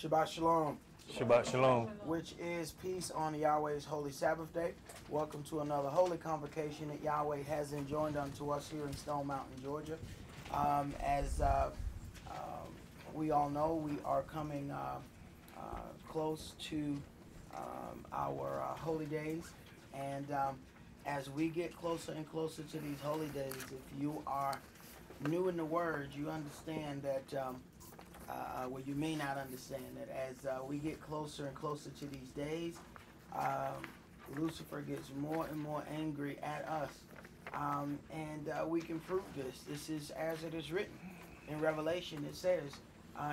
Shabbat Shalom. Shabbat Shalom. Which is peace on Yahweh's holy Sabbath day. Welcome to another holy convocation that Yahweh has enjoined unto us here in Stone Mountain, Georgia. As we all know, we are coming close to our holy days. And as we get closer and closer to these holy days, if you are new in the word, you understand that well, you may not understand that as we get closer and closer to these days, Lucifer gets more and more angry at us. And we can prove this. This is as it is written. In Revelation, it says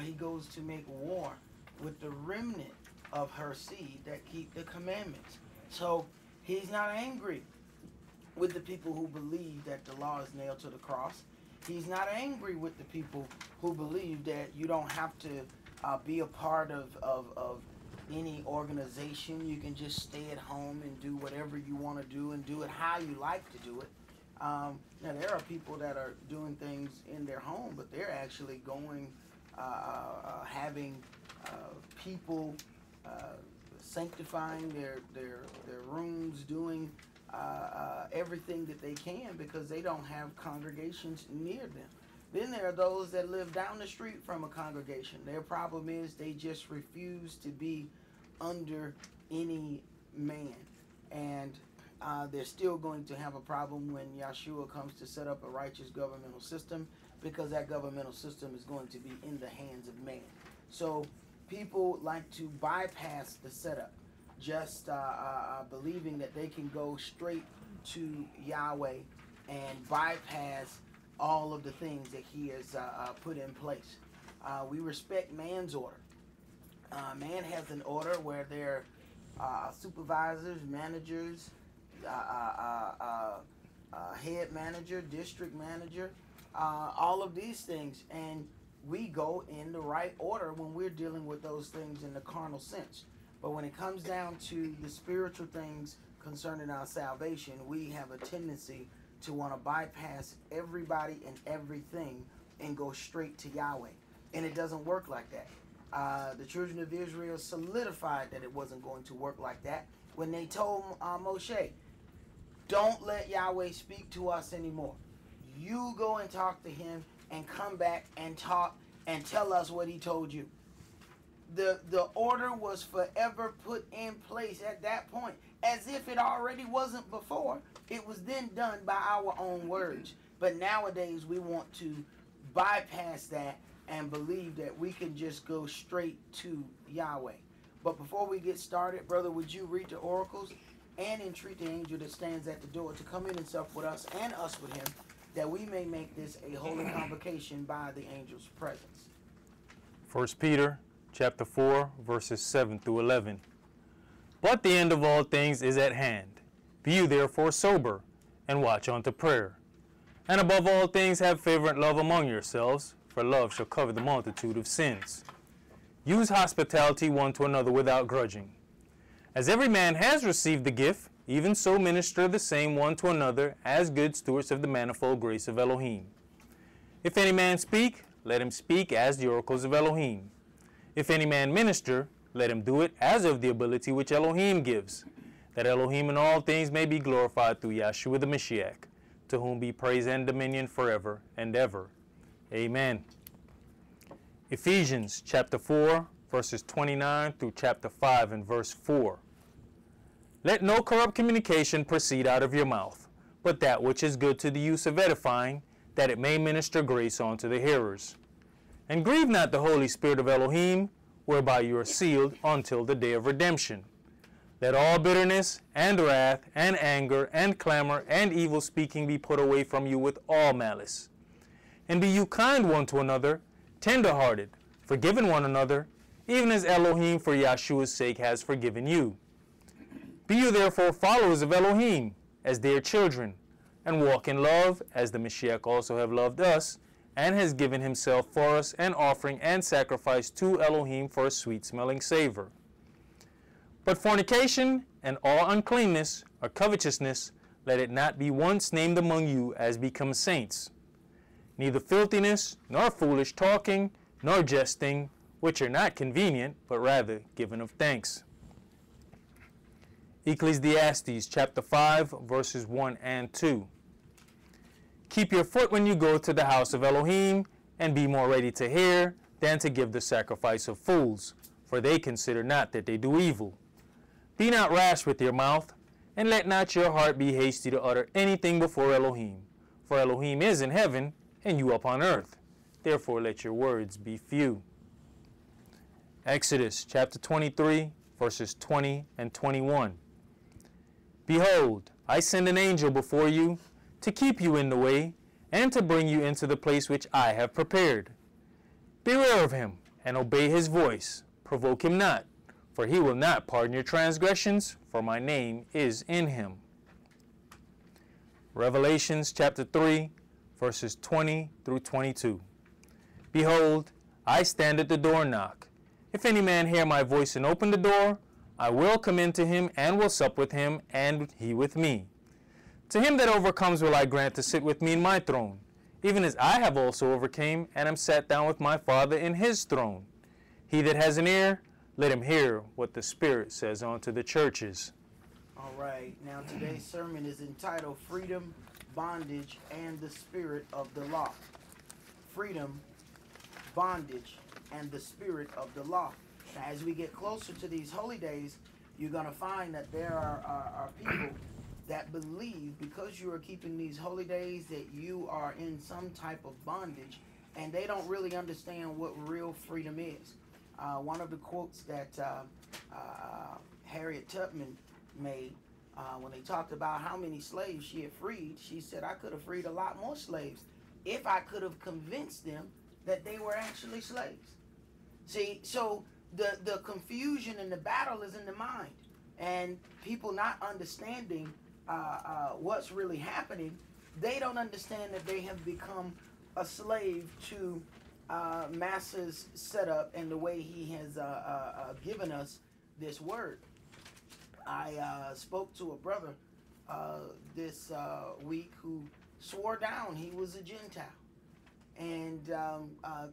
he goes to make war with the remnant of her seed that keep the commandments. So he's not angry with the people who believe that the law is nailed to the cross. He's not angry with the people who believe that you don't have to be a part of any organization. You can just stay at home and do whatever you want to do and do it how you like to do it. Now, there are people that are doing things in their home, but they're actually going, having people sanctifying their rooms, doing everything that they can because they don't have congregations near them. Then there are those that live down the street from a congregation. Their problem is they just refuse to be under any man. And they're still going to have a problem when Yahshua comes to set up a righteous governmental system, because that governmental system is going to be in the hands of man. So people like to bypass the setup, just believing that they can go straight to Yahweh and bypass all of the things that he has put in place. We respect man's order. Man has an order where they're supervisors, managers, head manager, district manager, all of these things. And we go in the right order when we're dealing with those things in the carnal sense. But when it comes down to the spiritual things concerning our salvation, we have a tendency to want to bypass everybody and everything and go straight to Yahweh. And it doesn't work like that. The children of Israel solidified that it wasn't going to work like that when they told Moshe, don't let Yahweh speak to us anymore. You go and talk to him and come back and talk and tell us what he told you. The order was forever put in place at that point, as if it already wasn't before. It was then done by our own words. But nowadays we want to bypass that and believe that we can just go straight to Yahweh. But before we get started, brother, would you read the oracles and entreat the angel that stands at the door to come in and sup with us and us with him, that we may make this a holy convocation by the angel's presence. 1 Peter chapter 4, verses 7 through 11. But the end of all things is at hand. Be you therefore sober, and watch unto prayer. And above all things have fervent love among yourselves, for love shall cover the multitude of sins. Use hospitality one to another without grudging. As every man has received the gift, even so minister the same one to another, as good stewards of the manifold grace of Elohim. If any man speak, let him speak as the oracles of Elohim. If any man minister, let him do it as of the ability which Elohim gives, that Elohim in all things may be glorified through Yahshua the Mashiach, to whom be praise and dominion forever and ever. Amen. Ephesians chapter 4, verses 29 through chapter 5 and verse 4. Let no corrupt communication proceed out of your mouth, but that which is good to the use of edifying, that it may minister grace unto the hearers. And grieve not the Holy Spirit of Elohim, whereby you are sealed until the day of redemption. Let all bitterness and wrath and anger and clamor and evil speaking be put away from you with all malice. And be you kind one to another, tender-hearted, forgiving one another, even as Elohim for Yahshua's sake has forgiven you. Be you therefore followers of Elohim, as dear children, and walk in love, as the Mashiach also have loved us, and has given himself for us an offering and sacrifice to Elohim for a sweet-smelling savor. But fornication and all uncleanness or covetousness, let it not be once named among you as becomes saints. Neither filthiness, nor foolish talking, nor jesting, which are not convenient, but rather given of thanks. Ecclesiastes chapter 5, verses 1 and 2. Keep your foot when you go to the house of Elohim, and be more ready to hear than to give the sacrifice of fools, for they consider not that they do evil. Be not rash with your mouth, and let not your heart be hasty to utter anything before Elohim. For Elohim is in heaven, and you upon earth. Therefore let your words be few. Exodus chapter 23, verses 20 and 21. Behold, I send an angel before you to keep you in the way and to bring you into the place which I have prepared. Beware of him and obey his voice. Provoke him not, for he will not pardon your transgressions, for my name is in him. Revelations chapter 3, verses 20 through 22. Behold, I stand at the door and knock. If any man hear my voice and open the door, I will come in to him and will sup with him, and he with me. To him that overcomes will I grant to sit with me in my throne, even as I have also overcame, and am sat down with my Father in his throne. He that has an ear, let him hear what the Spirit says unto the churches. All right, now today's sermon is entitled Freedom, Bondage, and the Spirit of the Law. Freedom, bondage, and the spirit of the law. Now, as we get closer to these holy days, you're going to find that there are people that believe because you are keeping these holy days that you are in some type of bondage, and they don't really understand what real freedom is. One of the quotes that Harriet Tubman made when they talked about how many slaves she had freed, she said, I could have freed a lot more slaves if I could have convinced them that they were actually slaves. See, so the confusion and the battle is in the mind, and people not understanding what's really happening, they don't understand that they have become a slave to Master's setup and the way he has given us this word. I spoke to a brother this week who swore down he was a Gentile and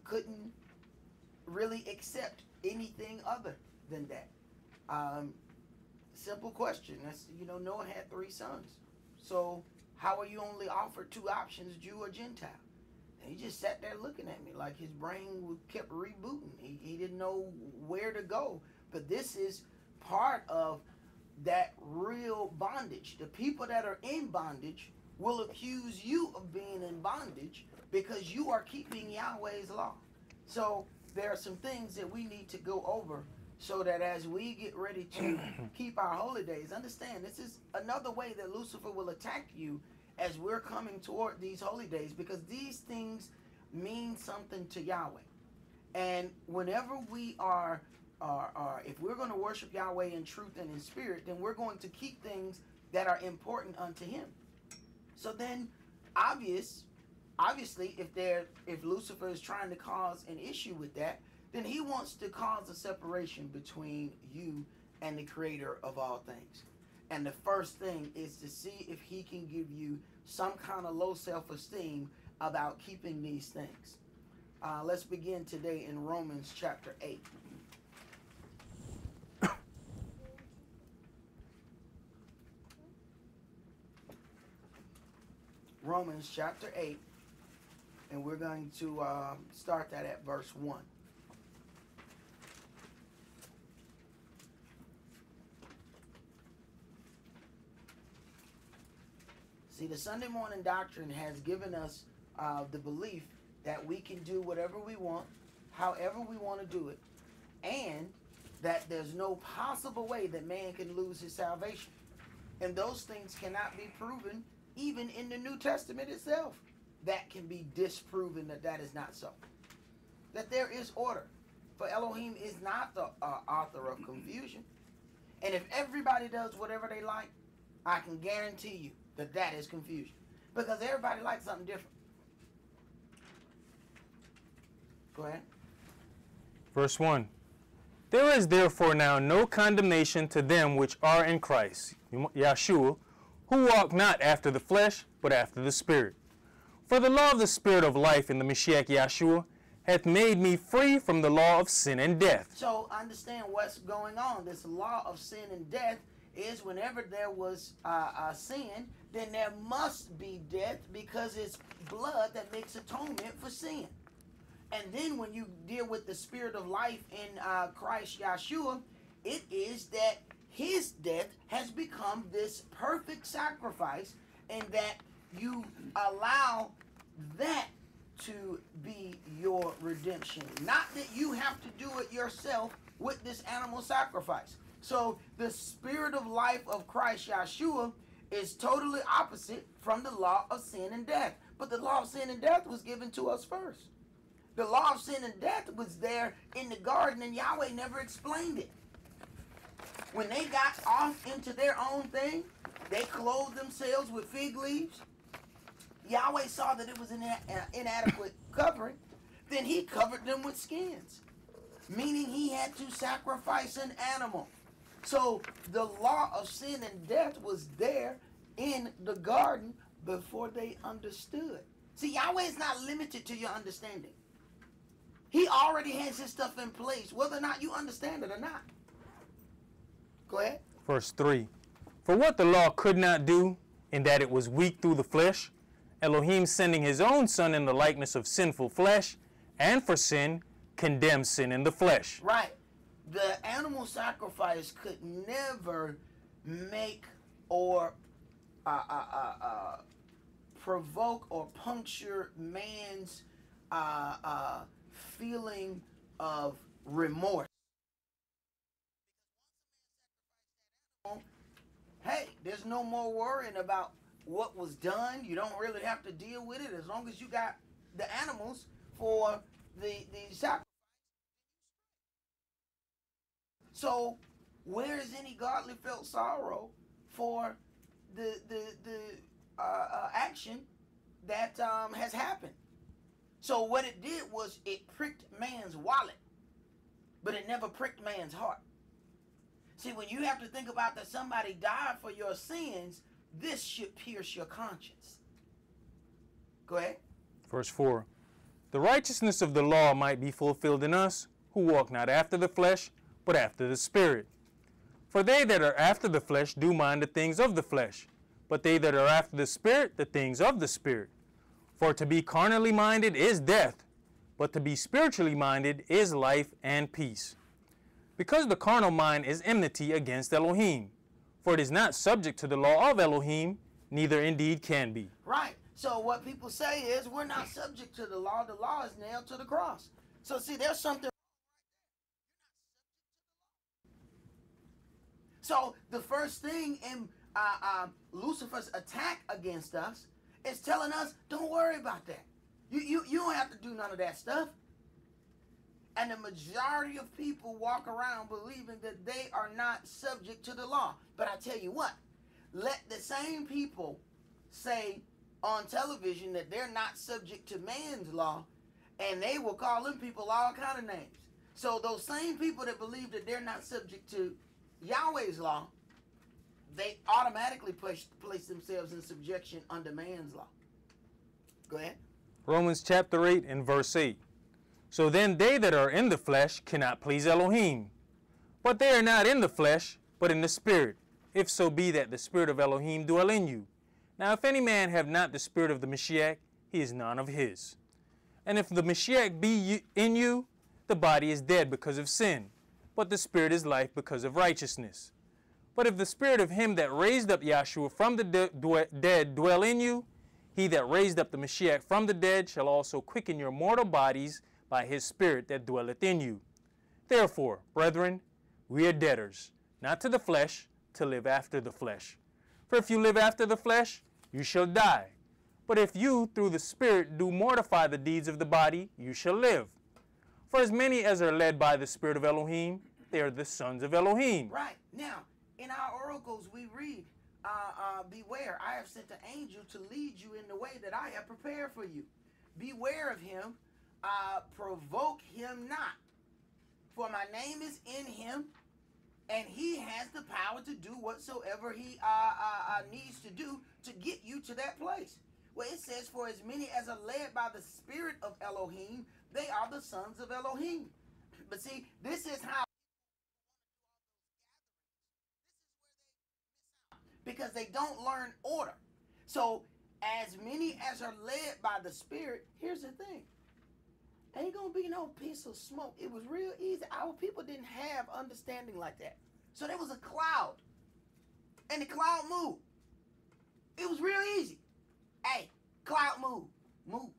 couldn't really accept anything other than that. Simple question. That's, Noah had 3 sons. So how are you only offered 2 options, Jew or Gentile? And he just sat there looking at me like his brain kept rebooting. He didn't know where to go. But this is part of that real bondage. The people that are in bondage will accuse you of being in bondage because you are keeping Yahweh's law. So there are some things that we need to go over so that as we get ready to keep our holy days, understand this is another way that Lucifer will attack you as we're coming toward these holy days, because these things mean something to Yahweh. And whenever we are if we're going to worship Yahweh in truth and in spirit, then we're going to keep things that are important unto him. So then obviously if Lucifer is trying to cause an issue with that, then he wants to cause a separation between you and the creator of all things. And the first thing is to see if he can give you some kind of low self-esteem about keeping these things. Let's begin today in Romans chapter 8. Romans chapter 8, and we're going to start that at verse 1. See, the Sunday morning doctrine has given us the belief that we can do whatever we want, however we want to do it, and that there's no possible way that man can lose his salvation. And those things cannot be proven even in the New Testament itself. That can be disproven that is not so. That there is order. For Elohim is not the author of confusion. And if everybody does whatever they like, I can guarantee you that is confusion. Because everybody likes something different. Go ahead. Verse 1. There is therefore now no condemnation to them which are in Christ, Yahshua, who walk not after the flesh, but after the Spirit. For the law of the Spirit of life in the Mashiach Yahshua hath made me free from the law of sin and death. So understand what's going on. This law of sin and death is whenever there was sin, then there must be death, because it's blood that makes atonement for sin. And then when you deal with the spirit of life in Christ Yahshua, it is that his death has become this perfect sacrifice, and that you allow that to be your redemption. Not that you have to do it yourself with this animal sacrifice. So the spirit of life of Christ Yahshua is totally opposite from the law of sin and death. But the law of sin and death was given to us first. The law of sin and death was there in the garden, and Yahweh never explained it. When they got off into their own thing, they clothed themselves with fig leaves. Yahweh saw that it was an inadequate covering. Then he covered them with skins, meaning he had to sacrifice an animal. So the law of sin and death was there in the garden before they understood. See, Yahweh is not limited to your understanding. He already has his stuff in place, whether or not you understand it or not. Go ahead. Verse 3. For what the law could not do, in that it was weak through the flesh, Elohim sending his own Son in the likeness of sinful flesh, and for sin, condemned sin in the flesh. Right. The animal sacrifice could never make or provoke or puncture man's feeling of remorse. Hey, there's no more worrying about what was done. You don't really have to deal with it as long as you got the animals for the sacrifice. So where is any godly felt sorrow for the action that has happened? So what it did was it pricked man's wallet, but it never pricked man's heart. See, when you have to think about that somebody died for your sins, this should pierce your conscience. Go ahead. Verse 4. The righteousness of the law might be fulfilled in us, who walk not after the flesh, but after the Spirit. For they that are after the flesh do mind the things of the flesh, but they that are after the Spirit, the things of the Spirit. For to be carnally minded is death, but to be spiritually minded is life and peace. Because the carnal mind is enmity against Elohim, for it is not subject to the law of Elohim, neither indeed can be. Right. So what people say is we're not subject to the law. The law is nailed to the cross. So see, there's something. So the first thing in Lucifer's attack against us is telling us, don't worry about that. You don't have to do none of that stuff. And the majority of people walk around believing that they are not subject to the law. But I tell you what, let the same people say on television that they're not subject to man's law, and they will call them people all kind of names. So those same people that believe that they're not subject to Yahweh's law, they automatically place themselves in subjection under man's law. Go ahead. Romans chapter 8 and verse 8. So then they that are in the flesh cannot please Elohim. But they are not in the flesh, but in the Spirit, if so be that the Spirit of Elohim dwell in you. Now if any man have not the Spirit of the Mashiach, he is none of his. And if the Mashiach be in you, the body is dead because of sin, but the Spirit is life because of righteousness. But if the Spirit of him that raised up Yahshua from the dead dwell in you, he that raised up the Mashiach from the dead shall also quicken your mortal bodies by his Spirit that dwelleth in you. Therefore, brethren, we are debtors, not to the flesh, to live after the flesh. For if you live after the flesh, you shall die. But if you, through the Spirit, do mortify the deeds of the body, you shall live. For as many as are led by the Spirit of Elohim, they are the sons of Elohim. Right. Now, in our oracles, we read, beware, I have sent an angel to lead you in the way that I have prepared for you. Beware of him, provoke him not. For my name is in him, and he has the power to do whatsoever he needs to do to get you to that place. Well, it says, for as many as are led by the Spirit of Elohim, They are the sons of Elohim. But see, this is how, because they don't learn order. So as many as are led by the Spirit, here's the thing. Ain't gonna be no piece of smoke. It was real easy. Our people didn't have understanding like that. So there was a cloud, and the cloud moved. It was real easy. Hey, cloud move.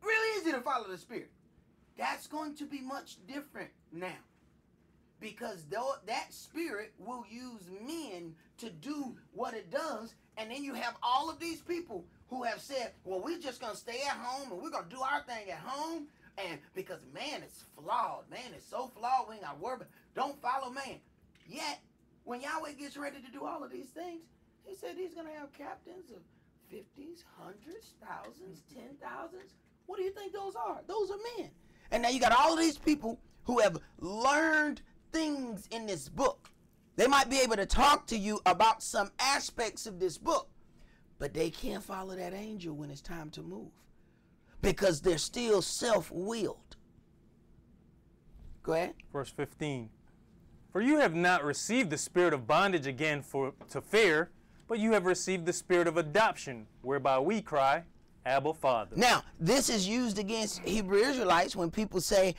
Real easy to follow the Spirit. That's going to be much different now, because that Spirit will use men to do what it does, and then you have all of these people who have said, well, we're just going to stay at home, and we're going to do our thing at home, and because man is flawed. Man is so flawed, we ain't got to worry about it. Don't follow man. Yet, when Yahweh gets ready to do all of these things, he said he's going to have captains of 50s, 100s, thousands, 10,000s. What do you think those are? Those are men. And now you got all of these people who have learned things in this book. They might be able to talk to you about some aspects of this book, but they can't follow that angel when it's time to move, because they're still self-willed. Go ahead. Verse 15. For you have not received the spirit of bondage again to fear, but you have received the spirit of adoption, whereby we cry, Abba, Father. Now, this is used against Hebrew Israelites when people say,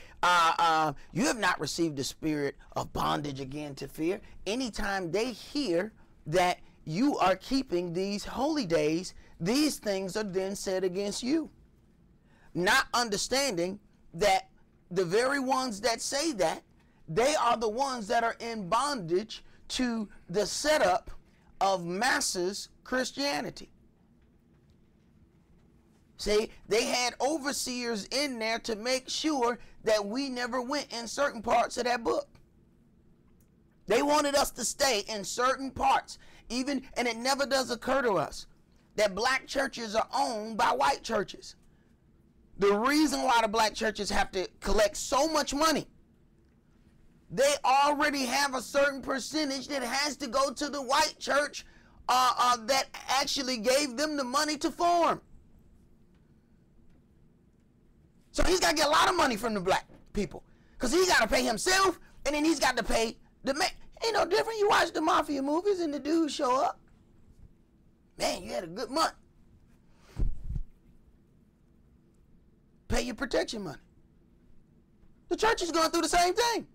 you have not received the spirit of bondage again to fear. Anytime they hear that you are keeping these holy days, these things are then said against you. Not understanding that the very ones that say that, they are the ones that are in bondage to the setup of masses Christianity. See, they had overseers in there to make sure that we never went in certain parts of that book. They wanted us to stay in certain parts. Even, and it never does occur to us that black churches are owned by white churches. The reason why the black churches have to collect so much money, they already have a certain percentage that has to go to the white church that actually gave them the money to form. So he's got to get a lot of money from the black people, because he's got to pay himself, and then he's got to pay the man. Ain't no different. You watch the mafia movies and the dudes show up. Man, you had a good month. Pay your protection money. The church is going through the same thing.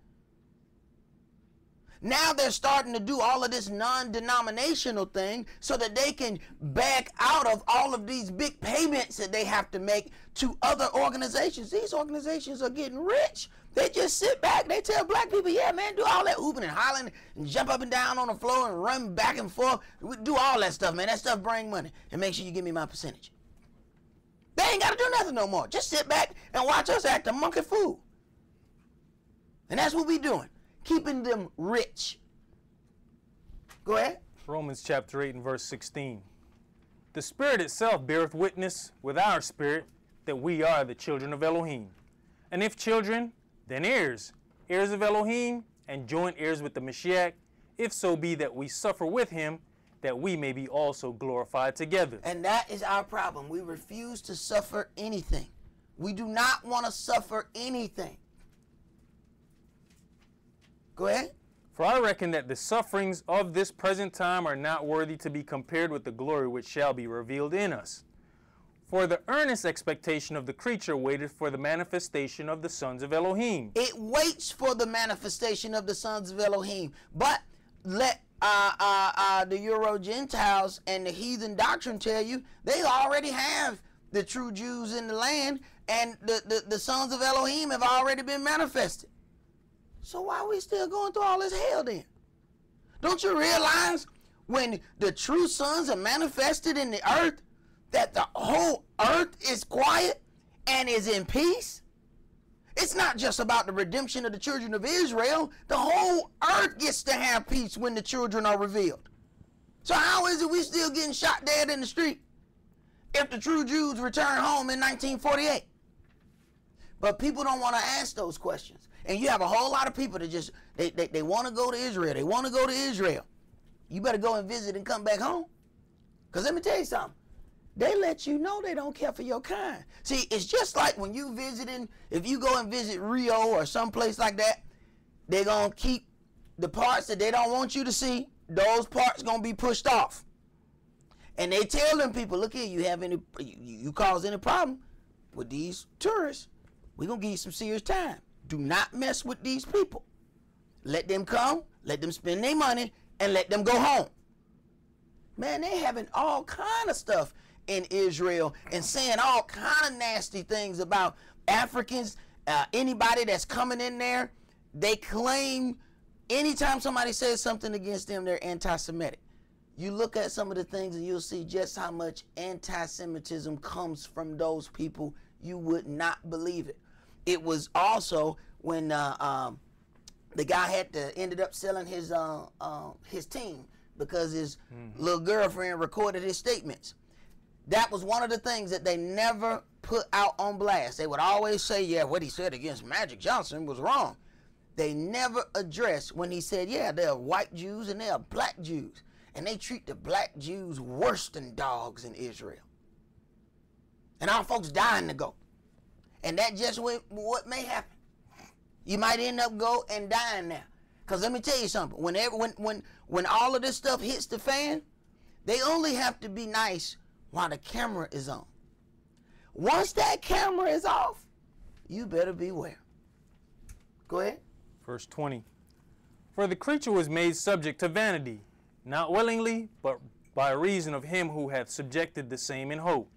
Now they're starting to do all of this non-denominational thing so that they can back out of all of these big payments that they have to make to other organizations. These organizations are getting rich. They just sit back. They tell black people, yeah, man, do all that hooping and hollering and jump up and down on the floor and run back and forth. Do all that stuff, man. That stuff bring money. And make sure you give me my percentage. They ain't got to do nothing no more. Just sit back and watch us act a monkey fool. And that's what we doing. Keeping them rich. Go ahead. Romans chapter 8 and verse 16. The Spirit itself beareth witness with our spirit that we are the children of Elohim. And if children, then heirs, heirs of Elohim, and joint heirs with the Mashiach, if so be that we suffer with him, that we may be also glorified together. And that is our problem. We refuse to suffer anything. We do not want to suffer anything. Go ahead. For I reckon that the sufferings of this present time are not worthy to be compared with the glory which shall be revealed in us. For the earnest expectation of the creature waiteth for the manifestation of the sons of Elohim. It waits for the manifestation of the sons of Elohim. But let the Euro-Gentiles and the heathen doctrine tell you they already have the true Jews in the land, and the sons of Elohim have already been manifested. So why are we still going through all this hell then? Don't you realize when the true sons are manifested in the earth, that the whole earth is quiet and is in peace? It's not just about the redemption of the children of Israel. The whole earth gets to have peace when the children are revealed. So how is it we still getting shot dead in the street if the true Jews return home in 1948? But people don't want to ask those questions. And you have a whole lot of people that just, they want to go to Israel. They want to go to Israel. You better go and visit and come back home. Because let me tell you something. they let you know they don't care for your kind. See, it's just like when you visiting, if you go and visit Rio or someplace like that, they're going to keep the parts that they don't want you to see, those parts going to be pushed off. And they tell them people, look here, you cause any problem with these tourists, we're going to give you some serious time. Do not mess with these people. Let them come, let them spend their money, and let them go home. Man, they having all kind of stuff in Israel and saying all kind of nasty things about Africans, anybody that's coming in there. They claim anytime somebody says something against them, they're anti-Semitic. You look at some of the things and you'll see just how much anti-Semitism comes from those people. You would not believe it. It was also when the guy ended up selling his team because his little girlfriend recorded his statements. That was one of the things that they never put out on blast. They would always say, yeah, what he said against Magic Johnson was wrong. They never addressed when he said, yeah, there are white Jews and there are black Jews. And they treat the black Jews worse than dogs in Israel. And our folks dying to go. And that just what may happen. You might end up go and dying now. Because let me tell you something. When all of this stuff hits the fan, they only have to be nice while the camera is on. Once that camera is off, you better beware. Go ahead. Verse 20. For the creature was made subject to vanity, not willingly, but by reason of him who hath subjected the same in hope.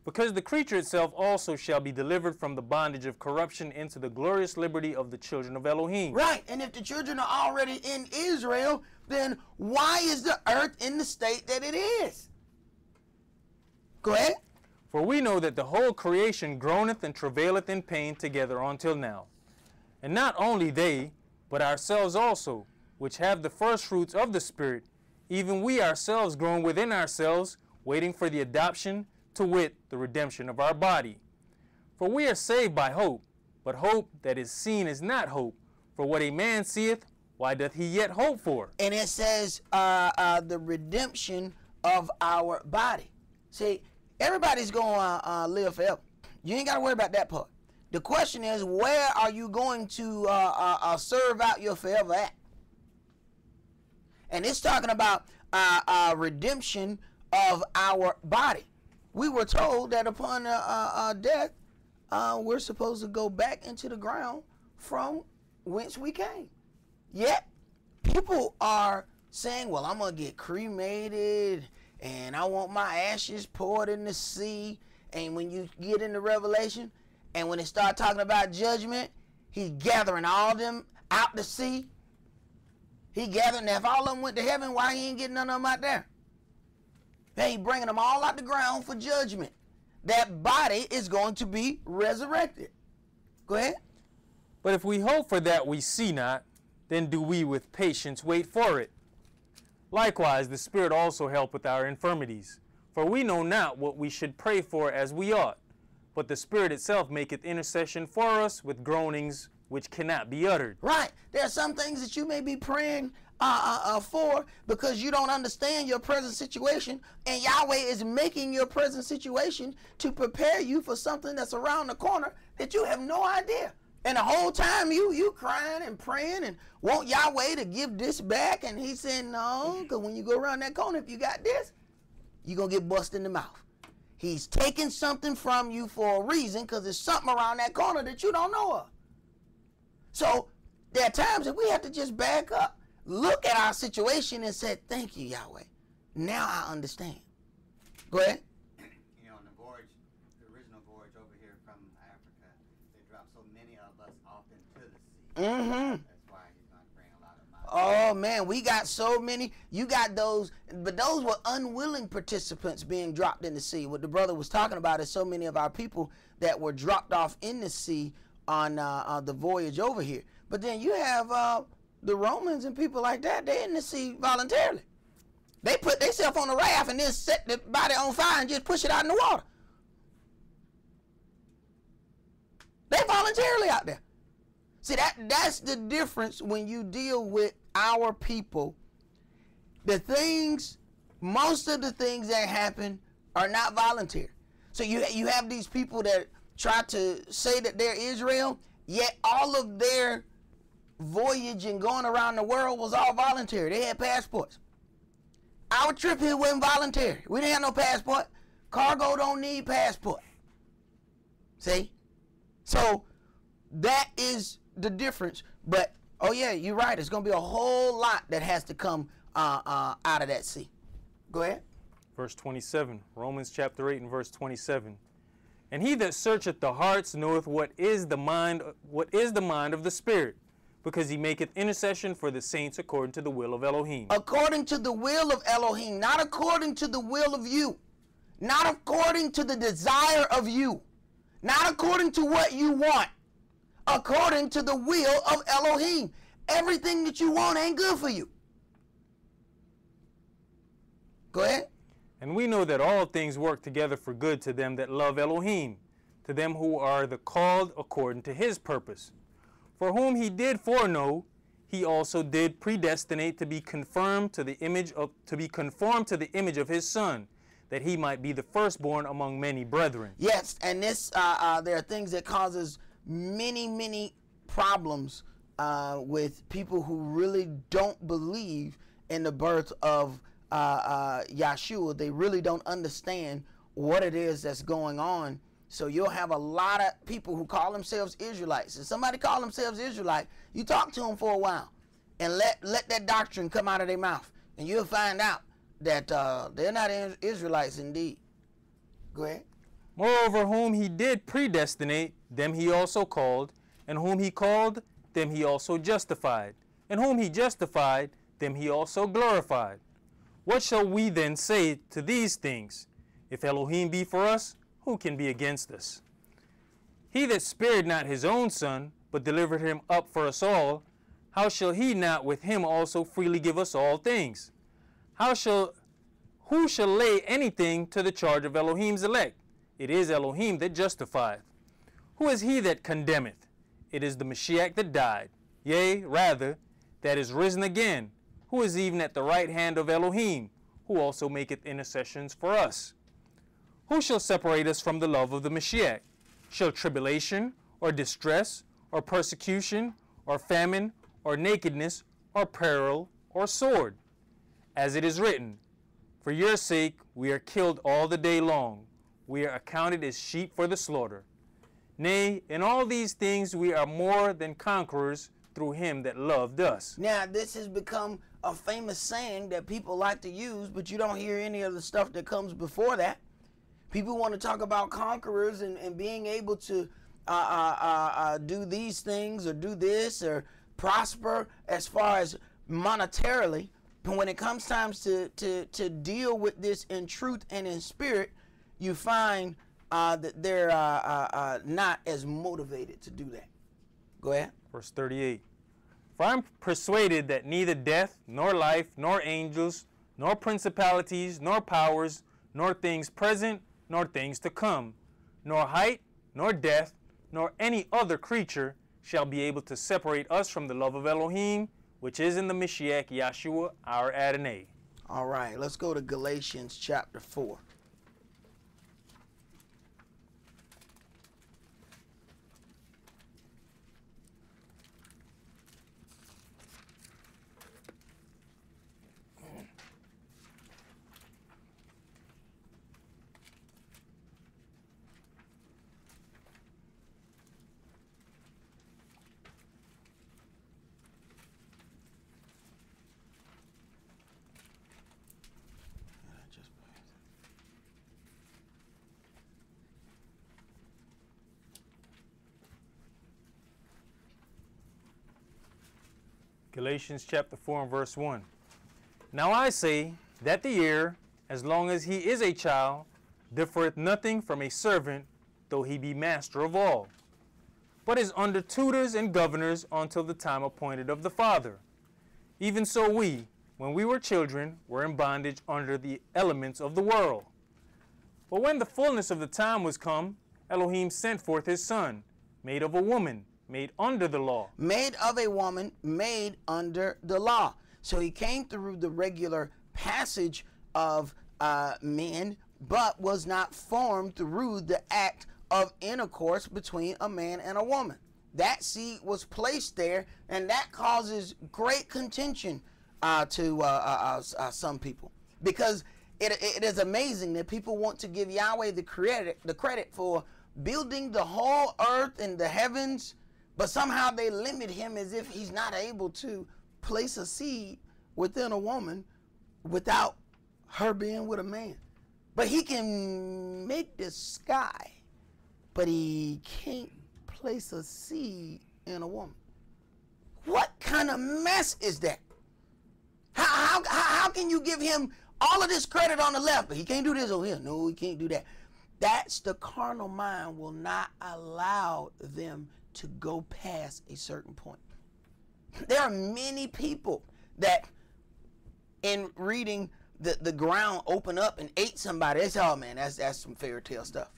Because the creature itself also shall be delivered from the bondage of corruption into the glorious liberty of the children of Elohim. Right, and if the children are already in Israel, then why is the earth in the state that it is? Go ahead. For we know that the whole creation groaneth and travaileth in pain together until now. And not only they, but ourselves also, which have the first fruits of the Spirit, even we ourselves groan within ourselves, waiting for the adoption, to wit, the redemption of our body. For we are saved by hope, but hope that is seen is not hope. For what a man seeth, why doth he yet hope for? And it says the redemption of our body. See, everybody's going to live forever. You ain't got to worry about that part. The question is, where are you going to serve out your forever at? And it's talking about redemption of our body. We were told that upon death, we're supposed to go back into the ground from whence we came. Yet, people are saying, well, I'm going to get cremated, and I want my ashes poured in the sea. And when you get into Revelation, and when they start talking about judgment, he's gathering all of them out to sea. He gathering, if all of them went to heaven, why he ain't getting none of them out there? Then he bringing them all out the ground for judgment. That body is going to be resurrected. Go ahead. But if we hope for that we see not, then do we with patience wait for it. Likewise, the Spirit also helpeth our infirmities. For we know not what we should pray for as we ought, but the Spirit itself maketh intercession for us with groanings which cannot be uttered. Right. There are some things that you may be praying for because you don't understand your present situation, and Yahweh is making your present situation to prepare you for something that's around the corner that you have no idea. And the whole time you crying and praying and want Yahweh to give this back, and he's saying no, because when you go around that corner, if you got this, you're going to get busted in the mouth. He's taking something from you for a reason, because there's something around that corner that you don't know of. So there are times that we have to just back up, look at our situation and say, thank you, Yahweh. Now I understand. Go ahead. You know, on the voyage, the original voyage over here from Africa, they dropped so many of us off into the sea. Mm-hmm. That's why he's going to bring a lot of my... Oh, man, we got so many. You got those, but those were unwilling participants being dropped in the sea. What the brother was talking about is so many of our people that were dropped off in the sea on the voyage over here. But then you have the Romans and people like that. They're in the sea voluntarily. They put themselves on the raft and then set the body on fire and just push it out in the water. They voluntarily out there. See, that's the difference when you deal with our people. The things, most of the things that happen are not voluntary. So you have these people that try to say that they're Israel, yet all of their voyage and going around the world was all voluntary. They had passports. Our trip here wasn't voluntary. We didn't have no passport. Cargo don't need passport. See? So that is the difference. But, oh yeah, you're right. It's going to be a whole lot that has to come out of that sea. Go ahead. Verse 27, Romans chapter 8 and verse 27. And he that searcheth the hearts knoweth what is the mind of the Spirit, because he maketh intercession for the saints according to the will of Elohim. According to the will of Elohim, not according to the will of you. Not according to the desire of you. Not according to what you want. According to the will of Elohim. Everything that you want ain't good for you. Go ahead. And we know that all things work together for good to them that love Elohim, to them who are the called according to his purpose. For whom he did foreknow, he also did predestinate to be conformed to the image of his Son, that he might be the firstborn among many brethren. Yes, and this there are things that causes many problems with people who really don't believe in the birth of Yahshua. They really don't understand what it is that's going on. So you'll have a lot of people who call themselves Israelites. If somebody call themselves Israelite, you talk to them for a while and let that doctrine come out of their mouth, and you'll find out that they're not Israelites indeed. Go ahead. Moreover, whom he did predestinate, them he also called, and whom he called, them he also justified, and whom he justified, them he also glorified. What shall we then say to these things? If Elohim be for us, who can be against us? He that spared not his own Son, but delivered him up for us all, how shall he not with him also freely give us all things? Who shall lay anything to the charge of Elohim's elect? It is Elohim that justifieth. Who is he that condemneth? It is the Mashiach that died, yea, rather, that is risen again, who is even at the right hand of Elohim, who also maketh intercessions for us. Who shall separate us from the love of the Mashiach? Shall tribulation, or distress, or persecution, or famine, or nakedness, or peril, or sword? As it is written, for your sake we are killed all the day long. We are accounted as sheep for the slaughter. Nay, in all these things we are more than conquerors through him that loved us. Now, this has become a famous saying that people like to use, but you don't hear any of the stuff that comes before that. People want to talk about conquerors and being able to do these things or do this or prosper as far as monetarily. But when it comes time to deal with this in truth and in spirit, you find that they're not as motivated to do that. Go ahead. Verse 38. For I am persuaded that neither death, nor life, nor angels, nor principalities, nor powers, nor things present, nor things to come, nor height, nor depth, nor any other creature shall be able to separate us from the love of Elohim, which is in the Mashiach Yahshua, our Adonai. All right, let's go to Galatians chapter 4. Galatians chapter 4 and verse 1. Now I say that the heir, as long as he is a child, differeth nothing from a servant, though he be master of all, but is under tutors and governors until the time appointed of the Father. Even so we, when we were children, were in bondage under the elements of the world. But when the fullness of the time was come, Elohim sent forth his Son, made of a woman, made under the law. Made of a woman, made under the law. So he came through the regular passage of men but was not formed through the act of intercourse between a man and a woman. That seed was placed there, and that causes great contention to some people, because it is amazing that people want to give Yahweh the credit for building the whole earth and the heavens, but somehow they limit him as if he's not able to place a seed within a woman without her being with a man. But he can make the sky, but he can't place a seed in a woman. What kind of mess is that? How can you give him all of this credit on the left, but he can't do this over here? No, he can't do that. That's the carnal mind will not allow them to go past a certain point. There are many people that in reading the ground open up and ate somebody, they say, oh man, that's some fairy tale stuff.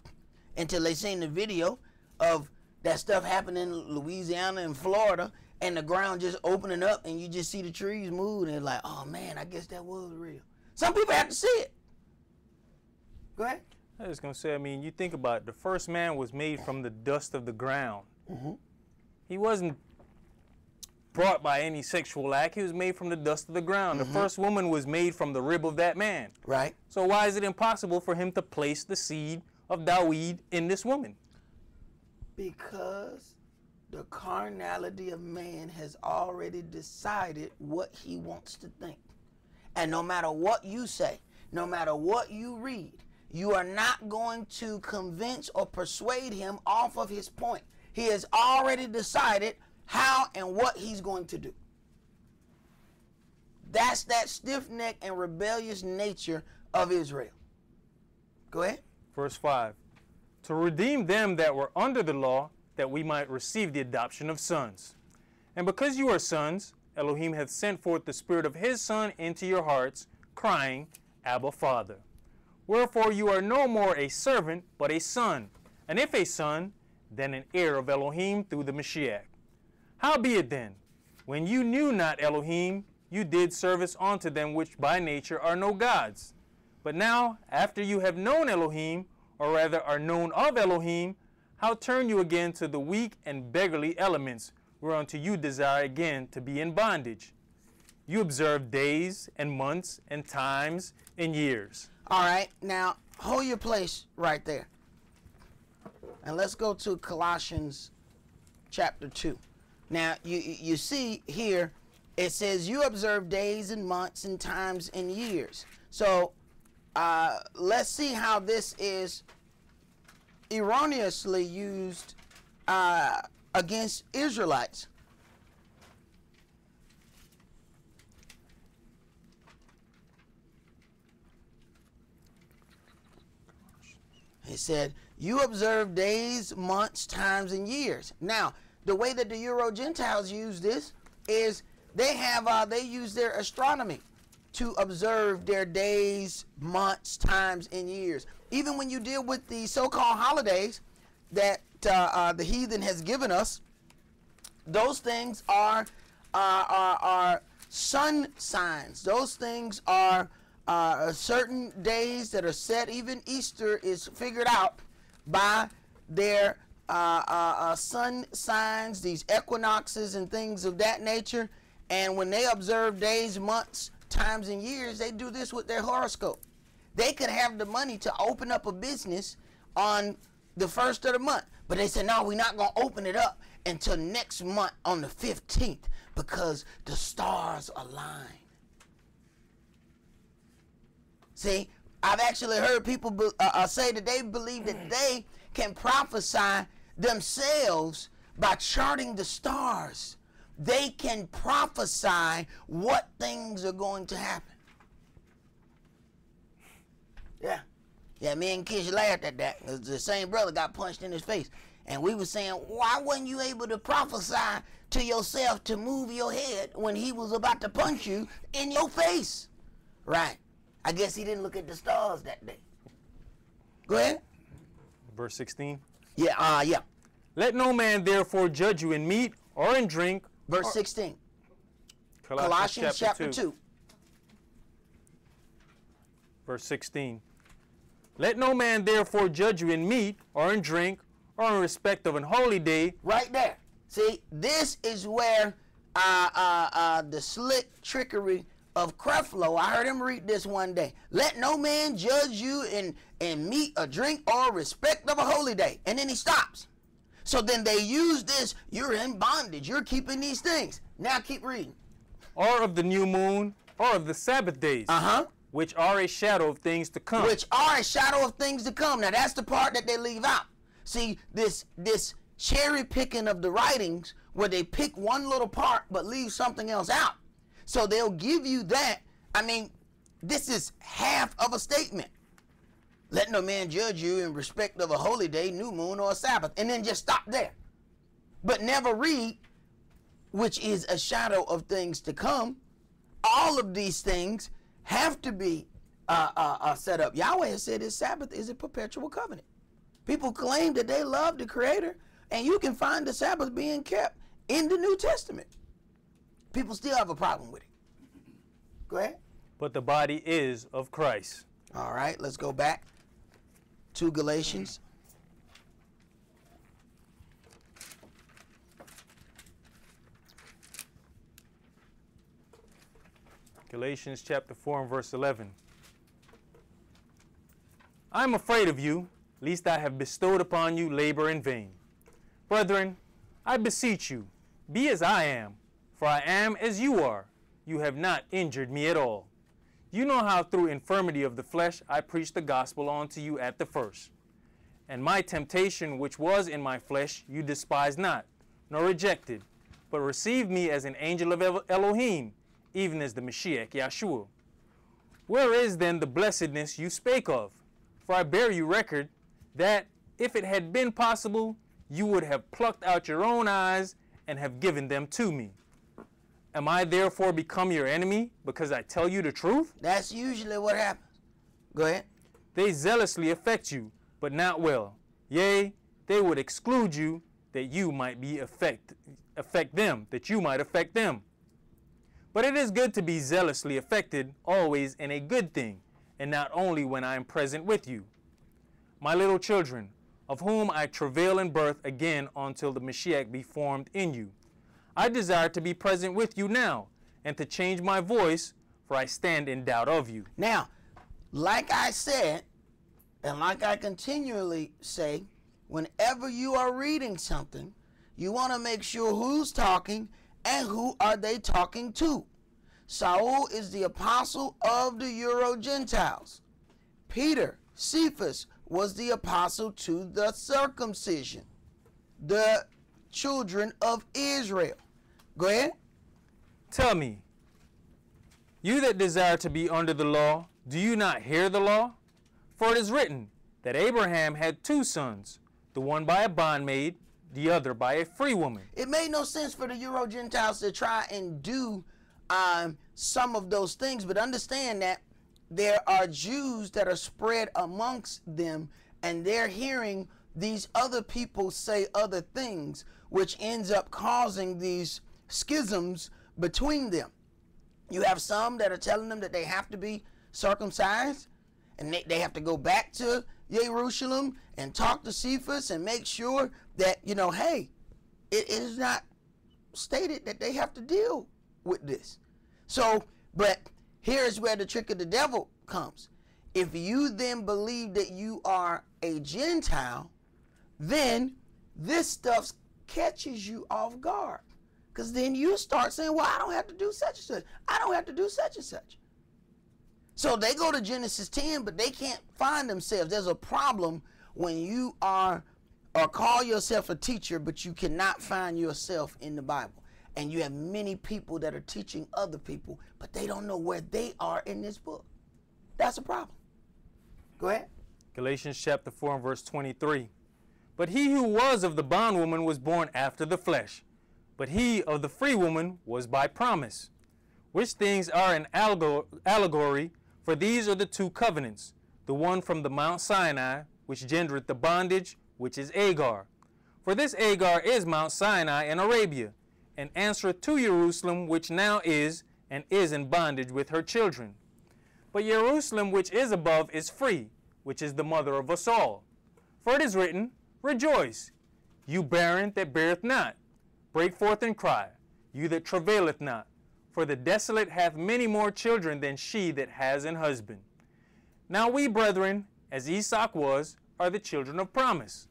Until they seen the video of that stuff happening in Louisiana and Florida, and the ground just opening up and you just see the trees move, and it's like, oh man, I guess that was real. Some people have to see it. Go ahead. I was going to say, I mean, you think about it, the first man was made from the dust of the ground. Mm-hmm. He wasn't brought by any sexual act. He was made from the dust of the ground. Mm-hmm. The first woman was made from the rib of that man. Right. So why is it impossible for him to place the seed of Dawid in this woman? Because the carnality of man has already decided what he wants to think. And no matter what you say, no matter what you read, you are not going to convince or persuade him off of his point. He has already decided how and what he's going to do. That's that stiff-necked and rebellious nature of Israel. Go ahead. Verse 5. To redeem them that were under the law, that we might receive the adoption of sons. And because you are sons, Elohim hath sent forth the Spirit of his Son into your hearts, crying, Abba, Father. Wherefore you are no more a servant, but a son. And if a son, then an heir of Elohim through the Mashiach. Howbeit then, when you knew not Elohim, you did service unto them which by nature are no gods. But now, after you have known Elohim, or rather are known of Elohim, how turn you again to the weak and beggarly elements, whereunto you desire again to be in bondage? You observe days and months and times and years. All right, now hold your place right there. And let's go to Colossians chapter 2. Now, you see here, it says you observe days and months and times and years. So let's see how this is erroneously used against Israelites. It said, you observe days, months, times, and years. Now, the way that the Euro Gentiles use this is they use their astronomy to observe their days, months, times, and years. Even when you deal with the so-called holidays that the heathen has given us, those things are sun signs. Those things are certain days that are set. Even Easter is figured out by their sun signs, these equinoxes and things of that nature. And when they observe days, months, times, and years, they do this with their horoscope. They could have the money to open up a business on the first of the month, but they said, no, we're not going to open it up until next month on the 15th because the stars align. See, I've actually heard people say that they believe that they can prophesy themselves by charting the stars. They can prophesy what things are going to happen. Yeah. Yeah, me and Kish laughed at that. The same brother got punched in his face. And we were saying, why wasn't you able to prophesy to yourself to move your head when he was about to punch you in your face? Right. I guess he didn't look at the stars that day. Go ahead. Verse 16. Yeah, yeah. Let no man therefore judge you in meat or in drink. Verse 16. Colossians chapter 2. Verse 16. Let no man therefore judge you in meat or in drink or in respect of an holy day. Right there. See, this is where the slick trickery of Creflo, I heard him read this one day. Let no man judge you in meat or drink or respect of a holy day. And then he stops. So then they use this, you're in bondage, you're keeping these things. Now keep reading. Or of the new moon, or of the Sabbath days, which are a shadow of things to come. Which are a shadow of things to come. Now that's the part that they leave out. See, this cherry picking of the writings where they pick one little part but leave something else out. So they'll give you that. I mean, this is half of a statement. Let no man judge you in respect of a holy day, new moon, or a Sabbath. And then just stop there. But never read, which is a shadow of things to come. All of these things have to be set up. Yahweh has said his Sabbath is a perpetual covenant. People claim that they love the Creator, and you can find the Sabbath being kept in the New Testament. People still have a problem with it. Go ahead. But the body is of Christ. All right, let's go back to Galatians. Galatians chapter 4 and verse 11. I am afraid of you, lest I have bestowed upon you labor in vain. Brethren, I beseech you, be as I am, for I am as you are. You have not injured me at all. You know how through infirmity of the flesh I preached the gospel unto you at the first. And my temptation which was in my flesh you despised not, nor rejected, but received me as an angel of Elohim, even as the Mashiach Yahshua. Where is then the blessedness you spake of? For I bear you record that, if it had been possible, you would have plucked out your own eyes and have given them to me. Am I therefore become your enemy because I tell you the truth? That's usually what happens. Go ahead. They zealously affect you, but not well. Yea, they would exclude you that you might be affect them, that you might affect them. But it is good to be zealously affected always in a good thing, and not only when I am present with you. My little children, of whom I travail in birth again until the Mashiach be formed in you. I desire to be present with you now, and to change my voice, for I stand in doubt of you. Now, like I said, and like I continually say, whenever you are reading something, you want to make sure who's talking and who are they talking to. Saul is the apostle of the Euro-Gentiles. Peter, Cephas, was the apostle to the circumcision, the children of Israel. Go ahead. Tell me, you that desire to be under the law, do you not hear the law? For it is written that Abraham had two sons, the one by a bondmaid, the other by a free woman. It made no sense for the Euro-Gentiles to try and do some of those things, but understand that there are Jews that are spread amongst them, and they're hearing these other people say other things, which ends up causing these schisms between them. You have some that are telling them that they have to be circumcised, and they have to go back to Jerusalem and talk to Cephas and make sure that, you know, hey, it is not stated that they have to deal with this. So, but here's where the trick of the devil comes. If you then believe that you are a Gentile, then this stuff catches you off guard. Because then you start saying, well, I don't have to do such and such. I don't have to do such and such. So they go to Genesis 10, but they can't find themselves. There's a problem when you are or call yourself a teacher, but you cannot find yourself in the Bible. And you have many people that are teaching other people, but they don't know where they are in this book. That's a problem. Go ahead. Galatians chapter 4 and verse 23. But he who was of the bondwoman was born after the flesh, but he of the free woman was by promise. Which things are an allegory, for these are the two covenants, the one from the Mount Sinai, which gendereth the bondage, which is Agar. For this Agar is Mount Sinai in Arabia, and answereth to Jerusalem, which now is, and is in bondage with her children. But Jerusalem which is above is free, which is the mother of us all. For it is written, Rejoice, you barren that beareth not. Break forth and cry, you that travaileth not. For the desolate hath many more children than she that has an husband. Now we, brethren, as Esau was, are the children of promise.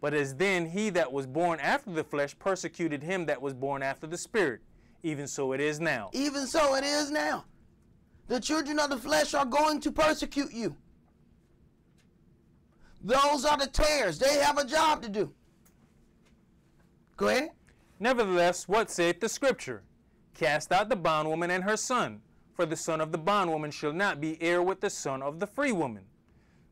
But as then he that was born after the flesh persecuted him that was born after the Spirit, even so it is now. Even so it is now. The children of the flesh are going to persecute you. Those are the tares. They have a job to do. Go ahead. Nevertheless, what saith the Scripture? Cast out the bondwoman and her son, for the son of the bondwoman shall not be heir with the son of the free woman.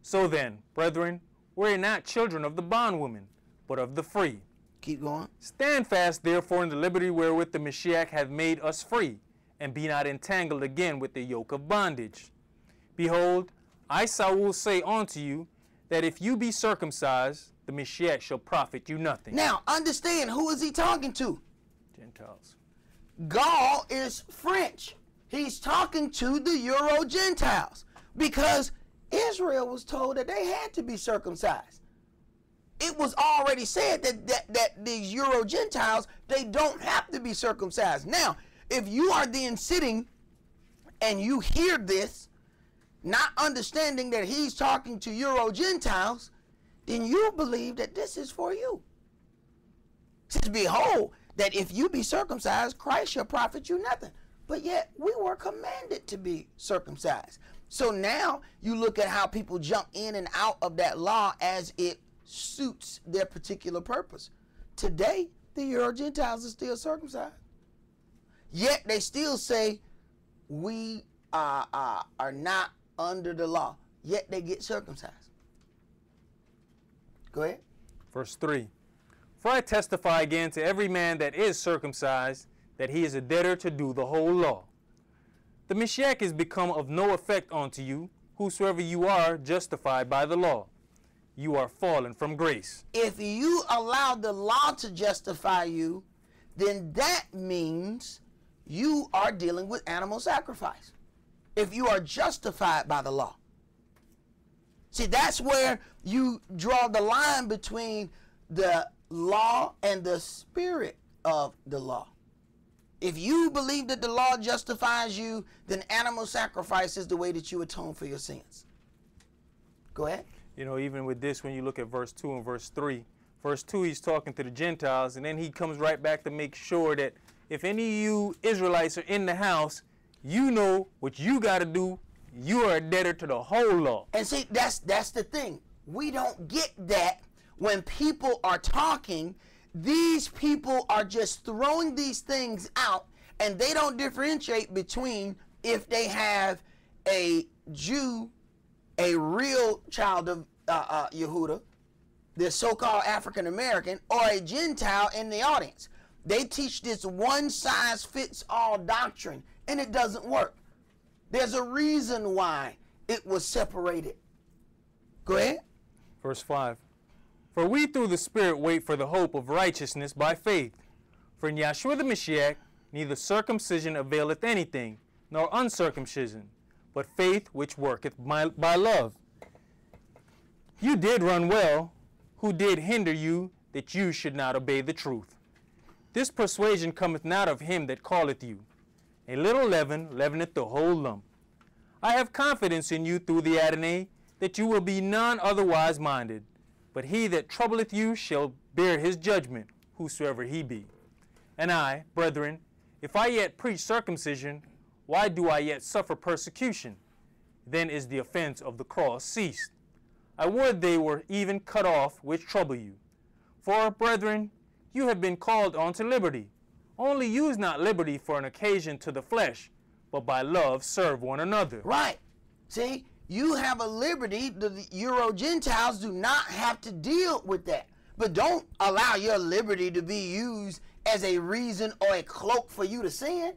So then, brethren, we are not children of the bondwoman, but of the free. Keep going. Stand fast, therefore, in the liberty wherewith the Mashiach hath made us free, and be not entangled again with the yoke of bondage. Behold, I, Saul, say unto you, that if you be circumcised, the Mashiach shall profit you nothing. Now, understand, who is he talking to? Gentiles. Gaul is French. He's talking to the Euro-Gentiles because Israel was told that they had to be circumcised. It was already said that these Euro-Gentiles, they don't have to be circumcised. Now, if you are then sitting and you hear this, not understanding that he's talking to Euro-Gentiles, then you believe that this is for you. It says, behold, that if you be circumcised, Christ shall profit you nothing. But yet, we were commanded to be circumcised. So now, you look at how people jump in and out of that law as it suits their particular purpose. Today, the Euro-Gentiles are still circumcised. Yet, they still say, we are not under the law. Yet, they get circumcised. Go ahead. Verse 3. For I testify again to every man that is circumcised, that he is a debtor to do the whole law. The Mashiach is become of no effect unto you, whosoever you are justified by the law. You are fallen from grace. If you allow the law to justify you, then that means you are dealing with animal sacrifice. If you are justified by the law. See, that's where you draw the line between the law and the spirit of the law. If you believe that the law justifies you, then animal sacrifice is the way that you atone for your sins. Go ahead. You know, even with this, when you look at verse 2 and verse 3, verse 2, he's talking to the Gentiles, and then he comes right back to make sure that if any of you Israelites are in the house, you know what you got to do. You are a debtor to the whole law. And see, that's the thing. We don't get that when people are talking. These people are just throwing these things out, and they don't differentiate between if they have a Jew, a real child of Yehuda, the so-called African American, or a Gentile in the audience. They teach this one-size-fits-all doctrine, and it doesn't work. There's a reason why it was separated. Go ahead. Verse 5. For we through the Spirit wait for the hope of righteousness by faith. For in Yahshua the Mashiach neither circumcision availeth anything, nor uncircumcision, but faith which worketh by love. You did run well, who did hinder you that you should not obey the truth. This persuasion cometh not of him that calleth you. A little leaven leaveneth the whole lump. I have confidence in you through the Adonai, that you will be none otherwise minded. But he that troubleth you shall bear his judgment, whosoever he be. And I, brethren, if I yet preach circumcision, why do I yet suffer persecution? Then is the offense of the cross ceased. I would they were even cut off which trouble you. For, brethren, you have been called unto liberty. Only use not liberty for an occasion to the flesh, but by love serve one another. Right. See, you have a liberty. The Euro-Gentiles do not have to deal with that. But don't allow your liberty to be used as a reason or a cloak for you to sin.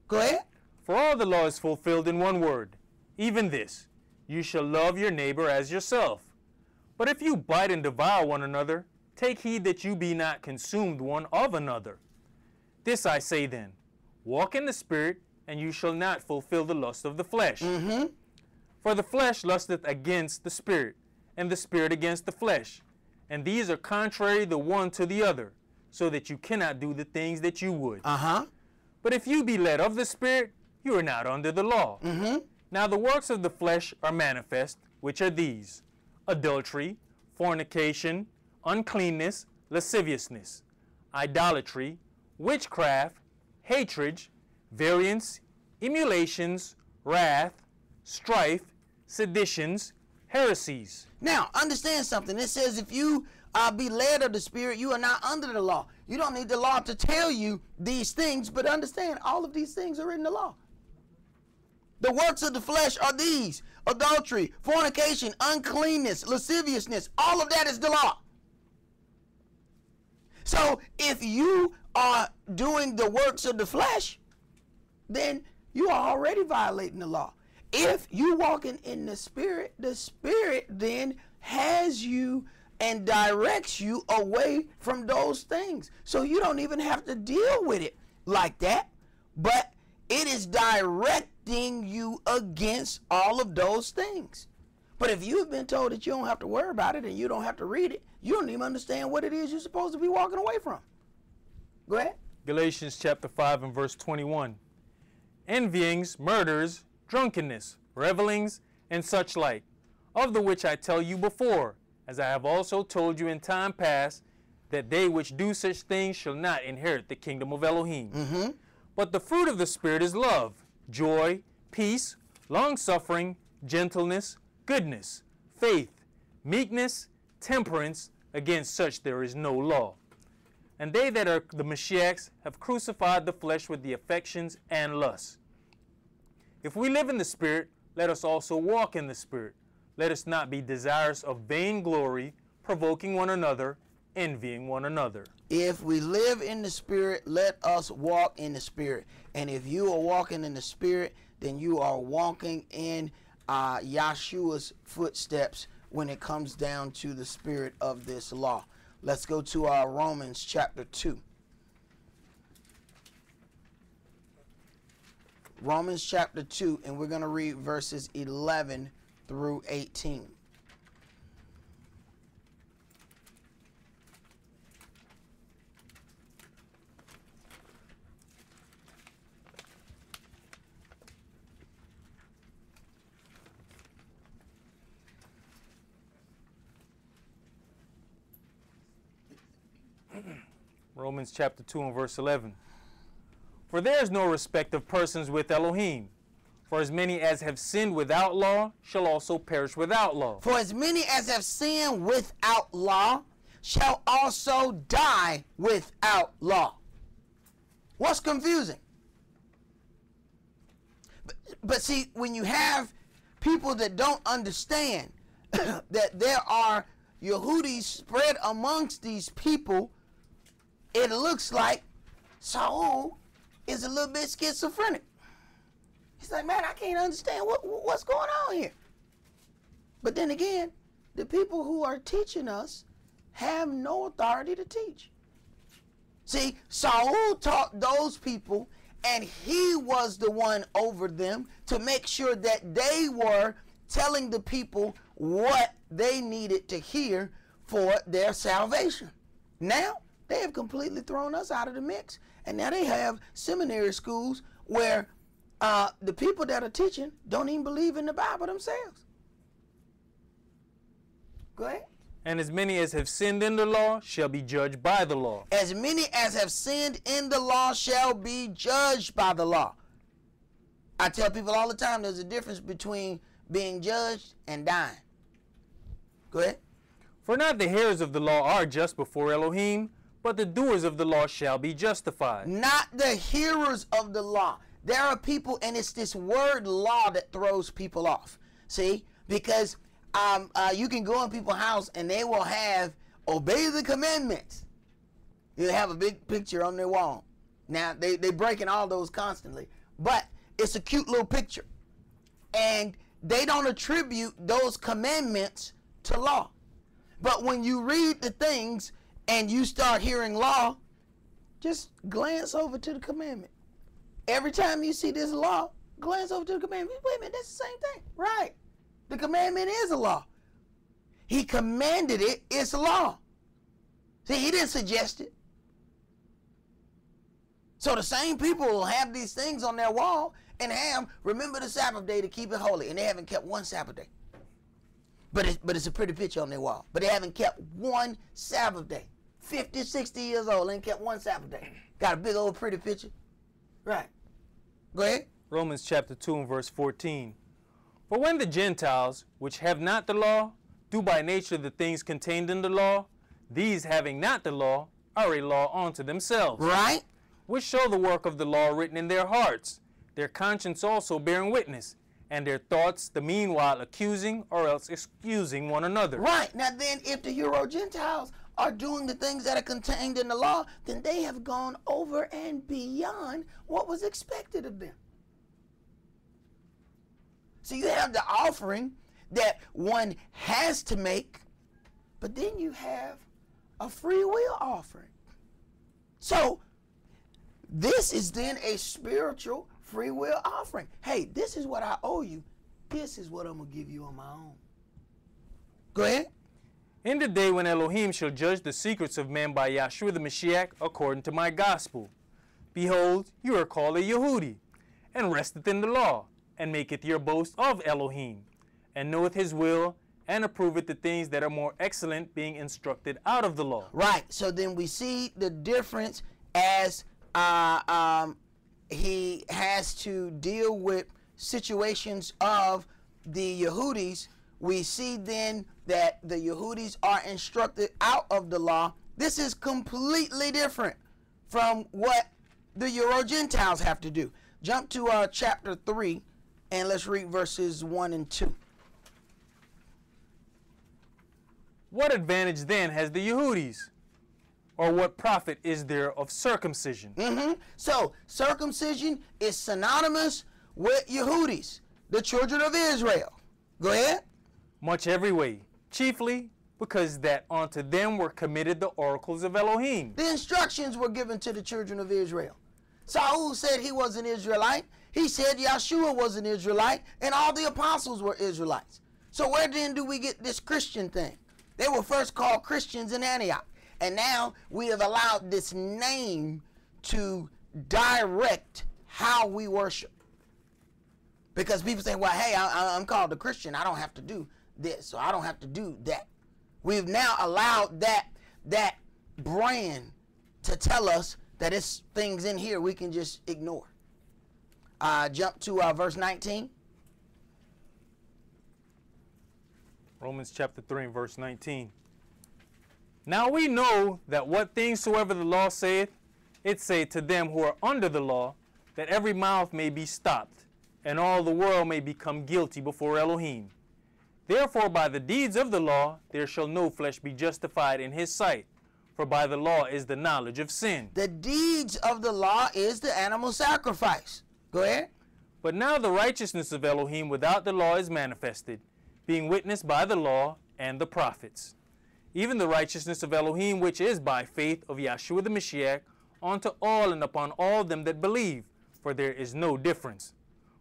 Go ahead. For all the law is fulfilled in one word, even this, you shall love your neighbor as yourself. But if you bite and devour one another, take heed that you be not consumed one of another. This I say then, walk in the Spirit, and you shall not fulfill the lust of the flesh. For the flesh lusteth against the spirit, and the spirit against the flesh. And these are contrary the one to the other, so that you cannot do the things that you would. But if you be led of the Spirit, you are not under the law. Now the works of the flesh are manifest, which are these: adultery, fornication, uncleanness, lasciviousness, idolatry, witchcraft, hatred, variance, emulations, wrath, strife, seditions, heresies. Now, understand something. It says if you be led of the Spirit, you are not under the law. You don't need the law to tell you these things, but understand all of these things are in the law. The works of the flesh are these: adultery, fornication, uncleanness, lasciviousness. All of that is the law. So if you are doing the works of the flesh, then you are already violating the law. If you walking in the Spirit then has you and directs you away from those things. So you don't even have to deal with it like that, but it is directing you against all of those things. But if you've been told that you don't have to worry about it and you don't have to read it, you don't even understand what it is you're supposed to be walking away from. Go ahead. Galatians chapter 5 and verse 21. Envyings, murders, drunkenness, revelings, and such like, of the which I tell you before, as I have also told you in time past, that they which do such things shall not inherit the kingdom of Elohim. But the fruit of the Spirit is love, joy, peace, long-suffering, gentleness, goodness, faith, meekness, temperance. Against such there is no law. And they that are the Mashiachs have crucified the flesh with the affections and lusts. If we live in the Spirit, let us also walk in the Spirit. Let us not be desirous of vainglory, provoking one another, envying one another. If we live in the Spirit, let us walk in the Spirit. And if you are walking in the Spirit, then you are walking in Yahshua's footsteps when it comes down to the spirit of this law. Let's go to Romans chapter 2. Romans chapter 2, and we're going to read verses 11 through 18. Romans chapter 2 and verse 11. For there is no respect of persons with Elohim. For as many as have sinned without law shall also perish without law. For as many as have sinned without law shall also die without law. What's confusing? But see, when you have people that don't understand that there are Yehudis spread amongst these people, it looks like Saul is a little bit schizophrenic. He's like, man, I can't understand what's going on here. But then again, the people who are teaching us have no authority to teach. See, Saul taught those people, and he was the one over them to make sure that they were telling the people what they needed to hear for their salvation. Now, they have completely thrown us out of the mix. And now they have seminary schools where the people that are teaching don't even believe in the Bible themselves. Go ahead. And as many as have sinned in the law shall be judged by the law. As many as have sinned in the law shall be judged by the law. I tell people all the time there's a difference between being judged and dying. Go ahead. For not the hearers of the law are just before Elohim, but the doers of the law shall be justified. Not the hearers of the law. There are people, and it's this word law that throws people off. See? Because you can go in people's house and they will have obey the commandments. You have a big picture on their wall. Now, they breaking all those constantly. But it's a cute little picture. And they don't attribute those commandments to law. But when you read the things and you start hearing law, just glance over to the commandment. Every time you see this law, glance over to the commandment. Wait a minute, that's the same thing. Right. The commandment is a law. He commanded it. It's a law. See, he didn't suggest it. So the same people will have these things on their wall and have, remember the Sabbath day to keep it holy. And they haven't kept one Sabbath day. But it's a pretty picture on their wall. But they haven't kept one Sabbath day. 50, 60 years old, ain't kept one Sabbath day. Got a big old pretty picture. Right. Go ahead. Romans chapter 2 and verse 14. For when the Gentiles, which have not the law, do by nature the things contained in the law, these having not the law, are a law unto themselves. Right. Which show the work of the law written in their hearts, their conscience also bearing witness, and their thoughts the meanwhile accusing or else excusing one another. Right. Now then, if the Euro-Gentiles are doing the things that are contained in the law, then they have gone over and beyond what was expected of them. So you have the offering that one has to make, but then you have a free will offering. So this is then a spiritual free will offering. Hey, this is what I owe you. This is what I'm going to give you on my own. Go ahead. In the day when Elohim shall judge the secrets of men by Yahshua the Mashiach according to my gospel. Behold, you are called a Yehudi, and resteth in the law, and maketh your boast of Elohim, and knoweth his will, and approveth the things that are more excellent, being instructed out of the law. Right. So then we see the difference as he has to deal with situations of the Yehudis. We see then that the Yehudis are instructed out of the law. This is completely different from what the Euro-Gentiles have to do. Jump to chapter 3 and let's read verses 1 and 2. What advantage then has the Yehudis? Or what profit is there of circumcision? So circumcision is synonymous with Yehudis, the children of Israel. Go ahead. Much every way, chiefly because that unto them were committed the oracles of Elohim. The instructions were given to the children of Israel. Saul said he was an Israelite. He said Yahshua was an Israelite, and all the apostles were Israelites. So where then do we get this Christian thing? They were first called Christians in Antioch, and now we have allowed this name to direct how we worship. Because people say, well, hey, I'm called a Christian. I don't have to do this, or I don't have to do that. We've now allowed that brand to tell us that it's things in here we can just ignore. Jump to verse 19. Romans chapter 3 and verse 19. Now we know that what things soever the law saith, it saith to them who are under the law, that every mouth may be stopped, and all the world may become guilty before Elohim. Therefore by the deeds of the law there shall no flesh be justified in his sight, for by the law is the knowledge of sin. The deeds of the law is the animal sacrifice. Go ahead. But now the righteousness of Elohim without the law is manifested, being witnessed by the law and the prophets. Even the righteousness of Elohim, which is by faith of Yahshua the Mashiach, unto all and upon all them that believe, for there is no difference.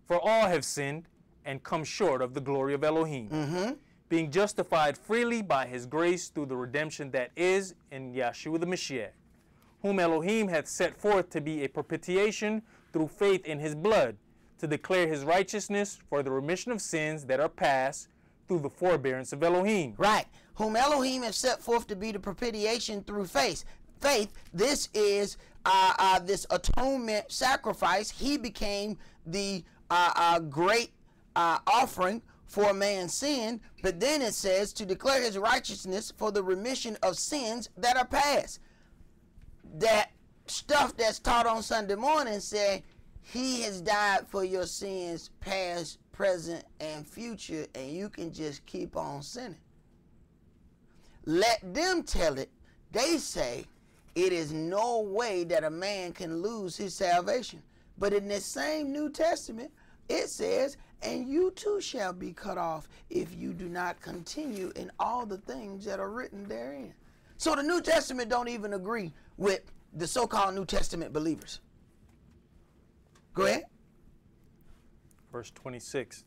For all have sinned and come short of the glory of Elohim, being justified freely by his grace through the redemption that is in Yahshua the Mashiach, whom Elohim hath set forth to be a propitiation through faith in his blood, to declare his righteousness for the remission of sins that are past through the forbearance of Elohim. Right. Whom Elohim has set forth to be the propitiation through faith. This is this atonement sacrifice. He became the great offering for man's sin. But then it says to declare his righteousness for the remission of sins that are past. That stuff that's taught on Sunday morning said he has died for your sins past, present, and future, and you can just keep on sinning. Let them tell it. They say it is no way that a man can lose his salvation. But in this same New Testament, it says, and you too shall be cut off if you do not continue in all the things that are written therein. So the New Testament don't even agree with the so-called New Testament believers. Go ahead. Verse 26.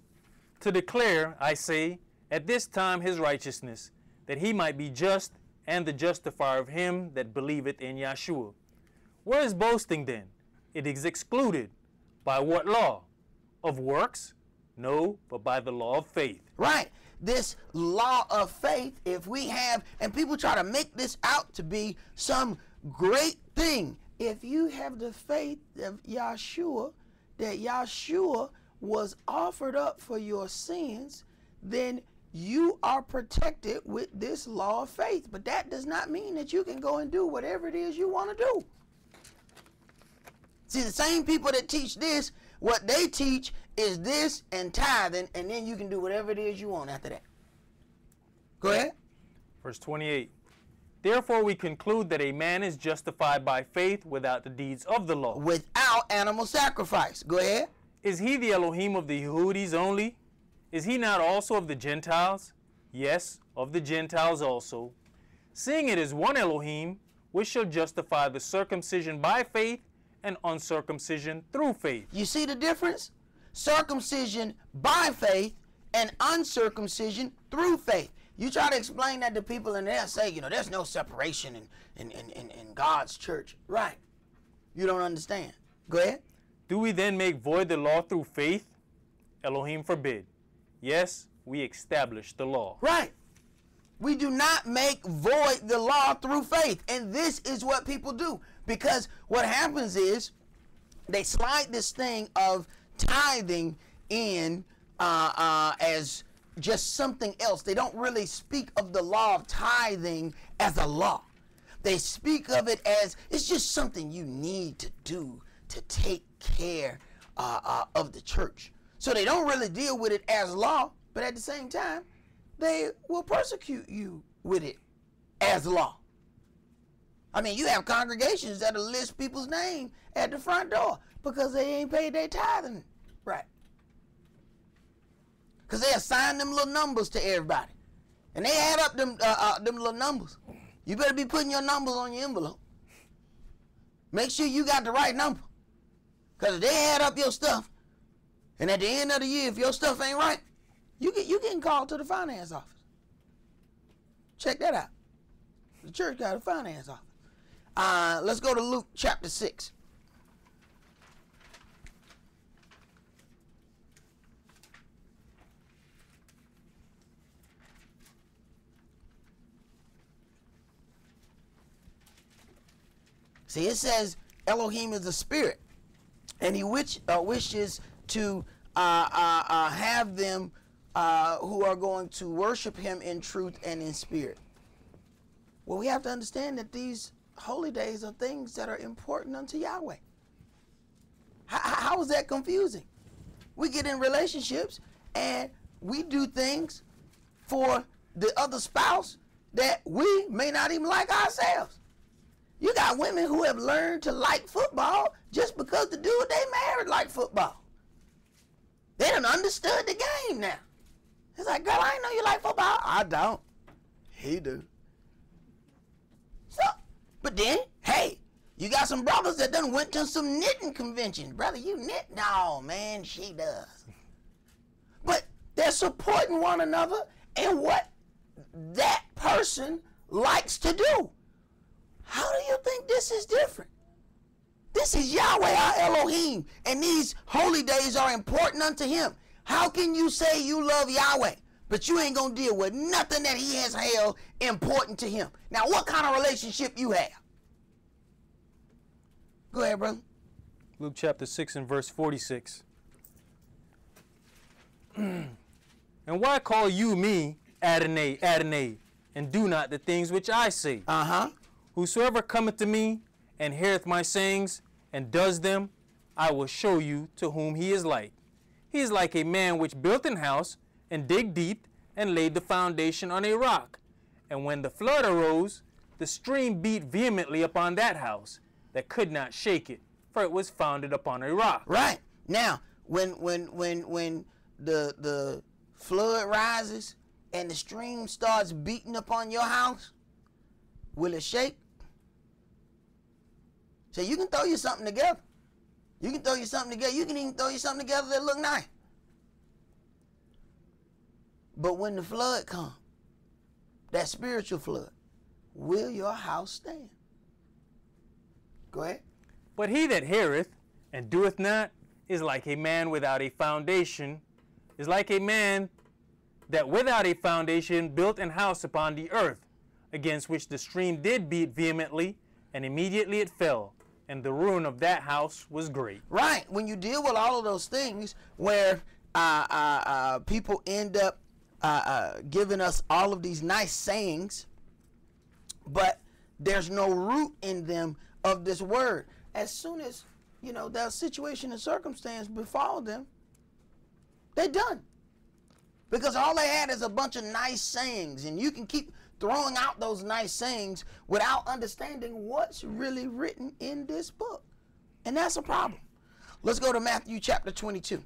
to declare, I say, at this time his righteousness, that he might be just and the justifier of him that believeth in Yahshua. Where is boasting then? It is excluded. By what law? Of works? No, but by the law of faith. Right. This law of faith, if we have, and people try to make this out to be some great thing. If you have the faith of Yahshua, that Yahshua was offered up for your sins, then you are protected with this law of faith. But that does not mean that you can go and do whatever it is you want to do. See, the same people that teach this, what they teach is this and tithing, and then you can do whatever it is you want after that. Go ahead. Verse 28. Therefore we conclude that a man is justified by faith without the deeds of the law. Without animal sacrifice. Go ahead. Is he the Elohim of the Yehudis only? Is he not also of the Gentiles? Yes, of the Gentiles also. Seeing it is one Elohim, which shall justify the circumcision by faith and uncircumcision through faith. You see the difference? Circumcision by faith and uncircumcision through faith. You try to explain that to people and they'll say, you know, there's no separation in God's church. Right. You don't understand. Go ahead. Do we then make void the law through faith? Elohim forbid. Yes, we establish the law. Right. We do not make void the law through faith. And this is what people do. Because what happens is they slide this thing of tithing in as just something else. They don't really speak of the law of tithing as a law. They speak of it as it's just something you need to do to take care of the church. So they don't really deal with it as law, but at the same time, they will persecute you with it as law. I mean, you have congregations that'll list people's name at the front door because they ain't paid their tithing right. Because they assign them little numbers to everybody. And they add up them little numbers. You better be putting your numbers on your envelope. Make sure you got the right number. Because if they add up your stuff, and at the end of the year, if your stuff ain't right, you getting called to the finance office. Check that out. The church got a finance office. Let's go to Luke chapter 6. See, it says Elohim is a spirit, and he wishes to have them who are going to worship him in truth and in spirit. Well, we have to understand that these holy days are things that are important unto Yahweh. How is that confusing? We get in relationships and we do things for the other spouse that we may not even like ourselves. You got women who have learned to like football just because the dude they married liked football. They done understood the game now. It's like, girl, I didn't know you like football. I don't. He do. So, but then, hey, you got some brothers that done went to some knitting conventions. Brother, you knit? No, man, she does. But they're supporting one another in what that person likes to do. How do you think this is different? This is Yahweh, our Elohim, and these holy days are important unto him. How can you say you love Yahweh, but you ain't going to deal with nothing that he has held important to him? Now, what kind of relationship you have? Go ahead, brother. Luke chapter 6 and verse 46. And why call you me Adonai, Adonai, and do not the things which I say? Whosoever cometh to me and heareth my sayings and does them, I will show you to whom he is like. He is like a man which built an house and digged deep and laid the foundation on a rock. And when the flood arose, the stream beat vehemently upon that house that could not shake it, for it was founded upon a rock. Right. Now, when the flood rises and the stream starts beating upon your house, will it shake? So you can throw you something together. You can throw you something together. You can even throw you something together that look nice. But when the flood comes, that spiritual flood, will your house stand? Go ahead. But he that heareth and doeth not is like a man without a foundation, is like a man that without a foundation built an house upon the earth, against which the stream did beat vehemently, and immediately it fell, and the ruin of that house was great. Right. When you deal with all of those things where people end up giving us all of these nice sayings, but there's no root in them of this word. As soon as, that situation and circumstance befall them, they're done. Because all they had is a bunch of nice sayings, and you can keep throwing out those nice sayings without understanding what's really written in this book. And that's a problem. Let's go to Matthew chapter 22.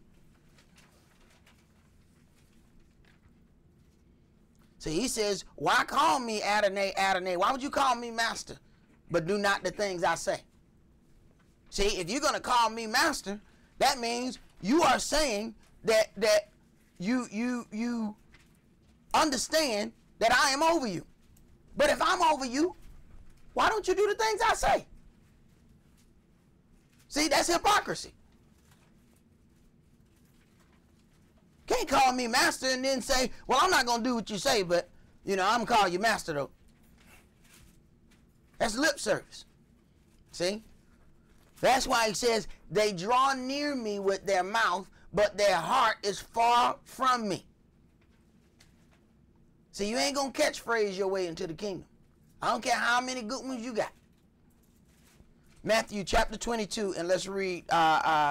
So he says, why call me Adonai, Adonai? Why would you call me master, but do not the things I say? See, if you're going to call me master, that means you are saying that you understand that I am over you. But if I'm over you, why don't you do the things I say? See, that's hypocrisy. Can't call me master and then say, well, I'm not going to do what you say, but, I'm going to call you master, though. That's lip service. See? That's why he says, they draw near me with their mouth, but their heart is far from me. See, you ain't going to catchphrase your way into the kingdom. I don't care how many good ones you got. Matthew chapter 22, and let's read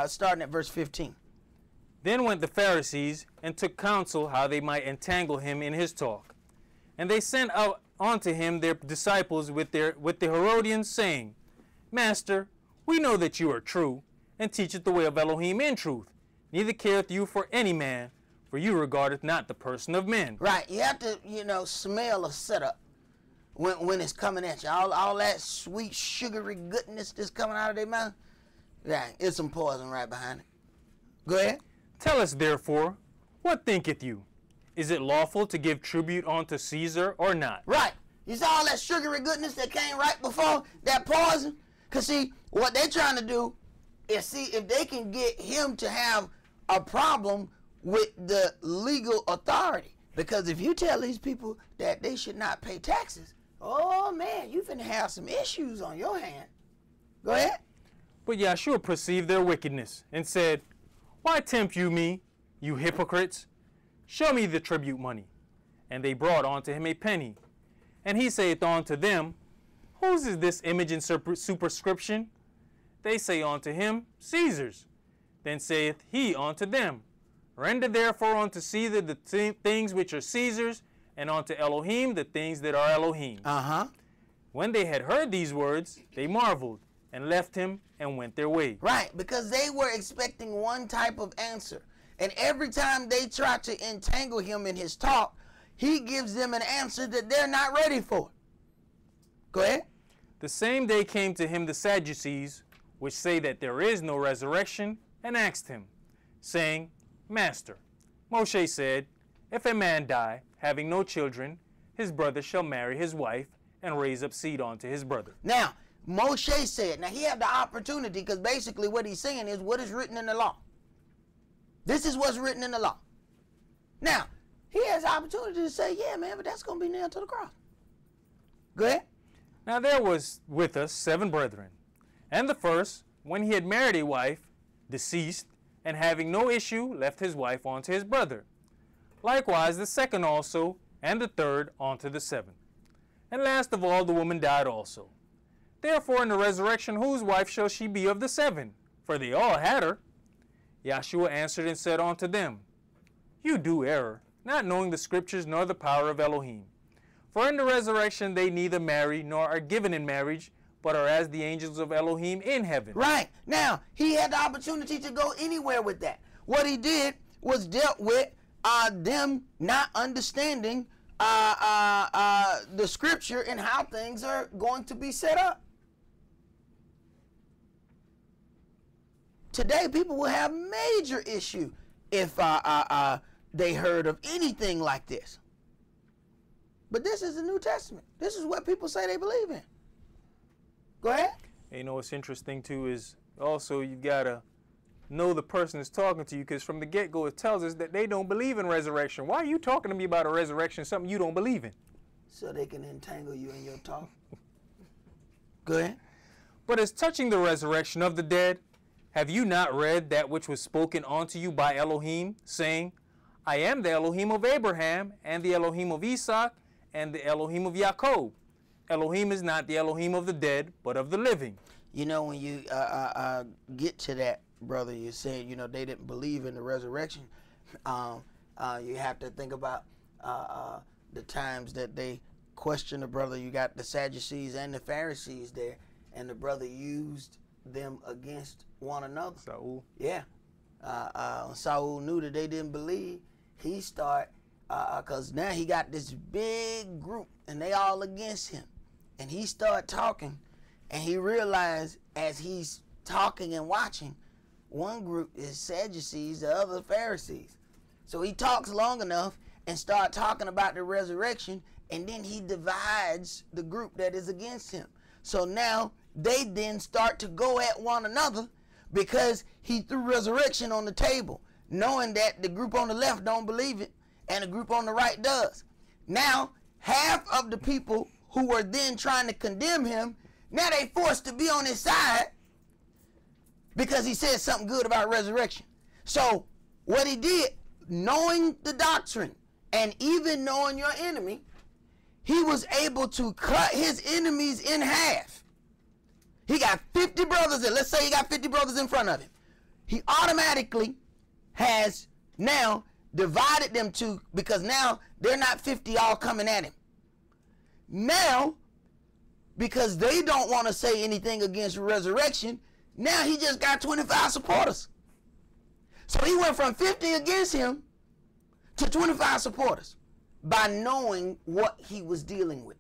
starting at verse 15. Then went the Pharisees and took counsel how they might entangle him in his talk. And they sent out unto him their disciples with the Herodians, saying, Master, we know that you are true, and teacheth the way of Elohim in truth. Neither careth you for any man, for you regardeth not the person of men. Right. You have to, smell a setup when it's coming at you. All that sweet, sugary goodness that's coming out of their mouth, yeah, it's some poison right behind it. Go ahead. Tell us, therefore, what thinketh you? Is it lawful to give tribute unto Caesar or not? Right. You saw all that sugary goodness that came right before that poison? Because, see, what they're trying to do is see if they can get him to have a problem with the legal authority. Because if you tell these people that they should not pay taxes, oh, man, you finna have some issues on your hand. Go ahead. But Yahshua perceived their wickedness and said, Why tempt you me, you hypocrites? Show me the tribute money. And they brought unto him a penny. And he saith unto them, Whose is this image and superscription? They say unto him, Caesar's. Then saith he unto them, Render therefore unto Caesar the things which are Caesar's, and unto Elohim the things that are Elohim's. When they had heard these words, they marveled, and left him, and went their way. Right, because they were expecting one type of answer. And every time they try to entangle him in his talk, he gives them an answer that they're not ready for. Go ahead. The same day came to him the Sadducees, which say that there is no resurrection, and asked him, saying, Master, Moshe said, If a man die, having no children, his brother shall marry his wife, and raise up seed unto his brother. Now, Moshe said, now he had the opportunity, because basically what he's saying is what is written in the law. This is what's written in the law. Now, he has the opportunity to say, yeah, man, but that's going to be nailed to the cross. Go ahead. Now there was with us 7 brethren. And the first, when he had married a wife, deceased, and having no issue, left his wife unto his brother. Likewise the second also, and the third unto the 7th. And last of all the woman died also. Therefore in the resurrection whose wife shall she be of the 7? For they all had her. Yahshua answered and said unto them, You do err, not knowing the scriptures nor the power of Elohim. For in the resurrection they neither marry nor are given in marriage, but are as the angels of Elohim in heaven. Right. Now, he had the opportunity to go anywhere with that. What he did was dealt with them not understanding the scripture and how things are going to be set up. Today, people will have major issue if they heard of anything like this. But this is the New Testament. This is what people say they believe in. Go ahead. And you know what's interesting too is also you gotta know the person is talking to you, because from the get-go it tells us that they don't believe in resurrection. Why are you talking to me about a resurrection, something you don't believe in? So they can entangle you in your talk. Go ahead. But as touching the resurrection of the dead, have you not read that which was spoken unto you by Elohim, saying, I am the Elohim of Abraham, and the Elohim of Isaac, and the Elohim of Jacob. Elohim is not the Elohim of the dead, but of the living. You know, when you get to that, brother, you said, you know, they didn't believe in the resurrection. You have to think about the times that they questioned the brother. You got the Sadducees and the Pharisees there, and the brother used them against one another. Saul. Yeah. Saul knew that they didn't believe. He started, because now he got this big group, and they all against him. And he started talking, and he realized as he's talking and watching, one group is Sadducees, the other Pharisees. So he talks long enough and start talking about the resurrection, and then he divides the group that is against him. So now they then start to go at one another because he threw resurrection on the table, knowing that the group on the left don't believe it and the group on the right does. Now, half of the people who were then trying to condemn him, now they forced to be on his side because he said something good about resurrection. So what he did, knowing the doctrine and even knowing your enemy, he was able to cut his enemies in half. He got 50 brothers, and let's say he got 50 brothers in front of him. He automatically has now divided them to, because now they're not 50 all coming at him. Now, because they don't want to say anything against resurrection, now he just got 25 supporters. So he went from 50 against him to 25 supporters by knowing what he was dealing with.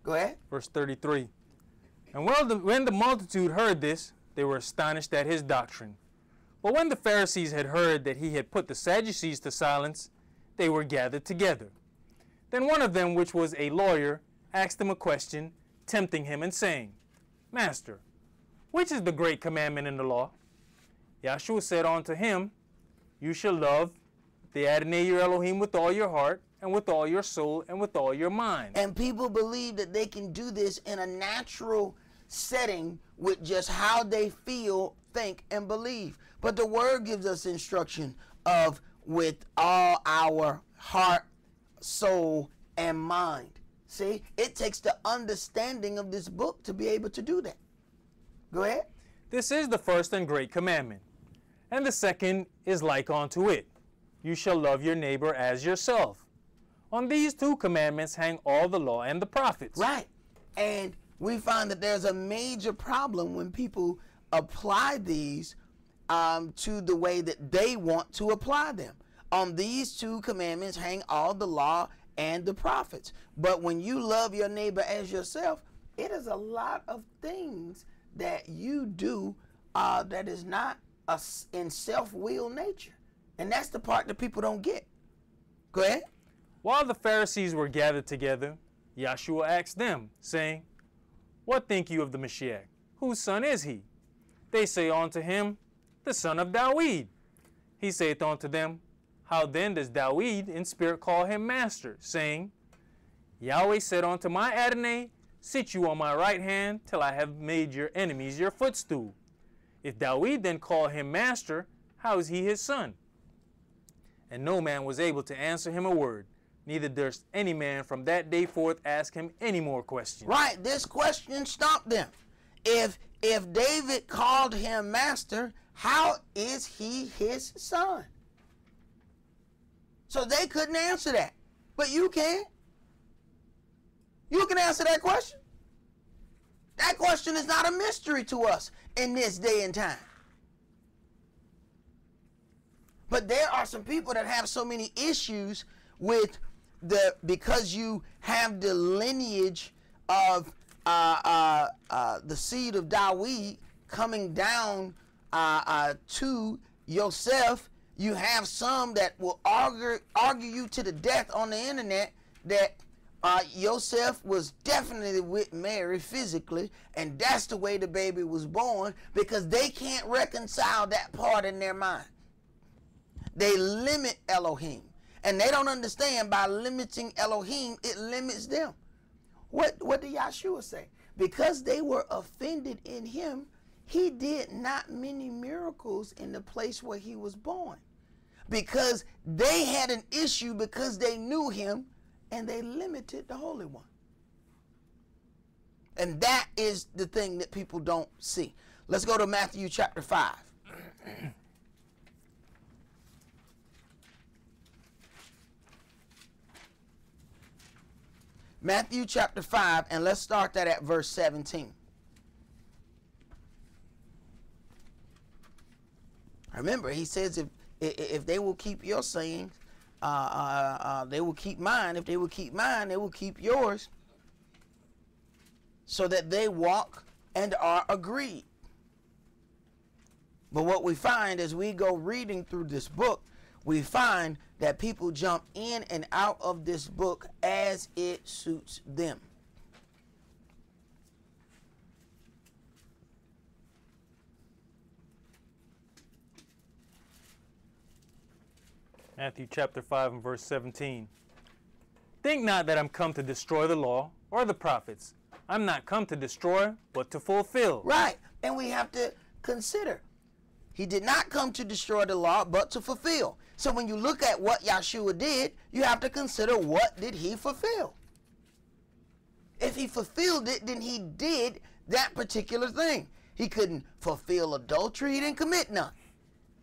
Go ahead. Verse 33. And when the multitude heard this, they were astonished at his doctrine. But when the Pharisees had heard that he had put the Sadducees to silence, they were gathered together. Then one of them, which was a lawyer, asked him a question, tempting him and saying, Master, which is the great commandment in the law? Yahshua said unto him, You shall love the Adonai your Elohim with all your heart, and with all your soul, and with all your mind. And people believe that they can do this in a natural setting with just how they feel, think, and believe. But the word gives us instruction of with all our heart, soul, and mind. See, it takes the understanding of this book to be able to do that. Go ahead. This is the first and great commandment. And the second is like unto it. You shall love your neighbor as yourself. On these two commandments hang all the law and the prophets. Right. And we find that there's a major problem when people apply these to the way that they want to apply them. On these two commandments hang all the law and the prophets. But when you love your neighbor as yourself, it is a lot of things that you do that is not in self-will nature. And that's the part that people don't get. Go ahead. While the Pharisees were gathered together, Yahshua asked them, saying, What think you of the Mashiach? Whose son is he? They say unto him, The son of Dawid. He saith unto them, How then does Dawid in spirit call him master, saying, Yahweh said unto my Adonai, Sit you on my right hand, till I have made your enemies your footstool. If Dawid then call him master, how is he his son? And no man was able to answer him a word, neither durst any man from that day forth ask him any more questions. Right, this question stumped them. If David called him master, how is he his son? So they couldn't answer that. But you can. You can answer that question. That question is not a mystery to us in this day and time. But there are some people that have so many issues with because you have the lineage of the seed of Dawid coming down to yourself, You have some that will argue you to the death on the internet that Joseph was definitely with Mary physically, and that's the way the baby was born, because they can't reconcile that part in their mind. They limit Elohim, and they don't understand by limiting Elohim, it limits them. What did Yahshua say? Because they were offended in him, he did not many miracles in the place where he was born. Because they had an issue because they knew him, and they limited the Holy One. And that is the thing that people don't see. Let's go to Matthew chapter 5. Matthew chapter 5, and let's start that at verse 17. Remember, he says if they will keep your sayings, they will keep mine. If they will keep mine, they will keep yours, so that they walk and are agreed. But what we find as we go reading through this book, we find that people jump in and out of this book as it suits them. Matthew chapter 5 and verse 17. Think not that I'm come to destroy the law or the prophets. I'm not come to destroy, but to fulfill. Right. And we have to consider, he did not come to destroy the law, but to fulfill. So when you look at what Yahshua did, you have to consider, what did he fulfill? If he fulfilled it, then he did that particular thing. He couldn't fulfill adultery. He didn't commit none.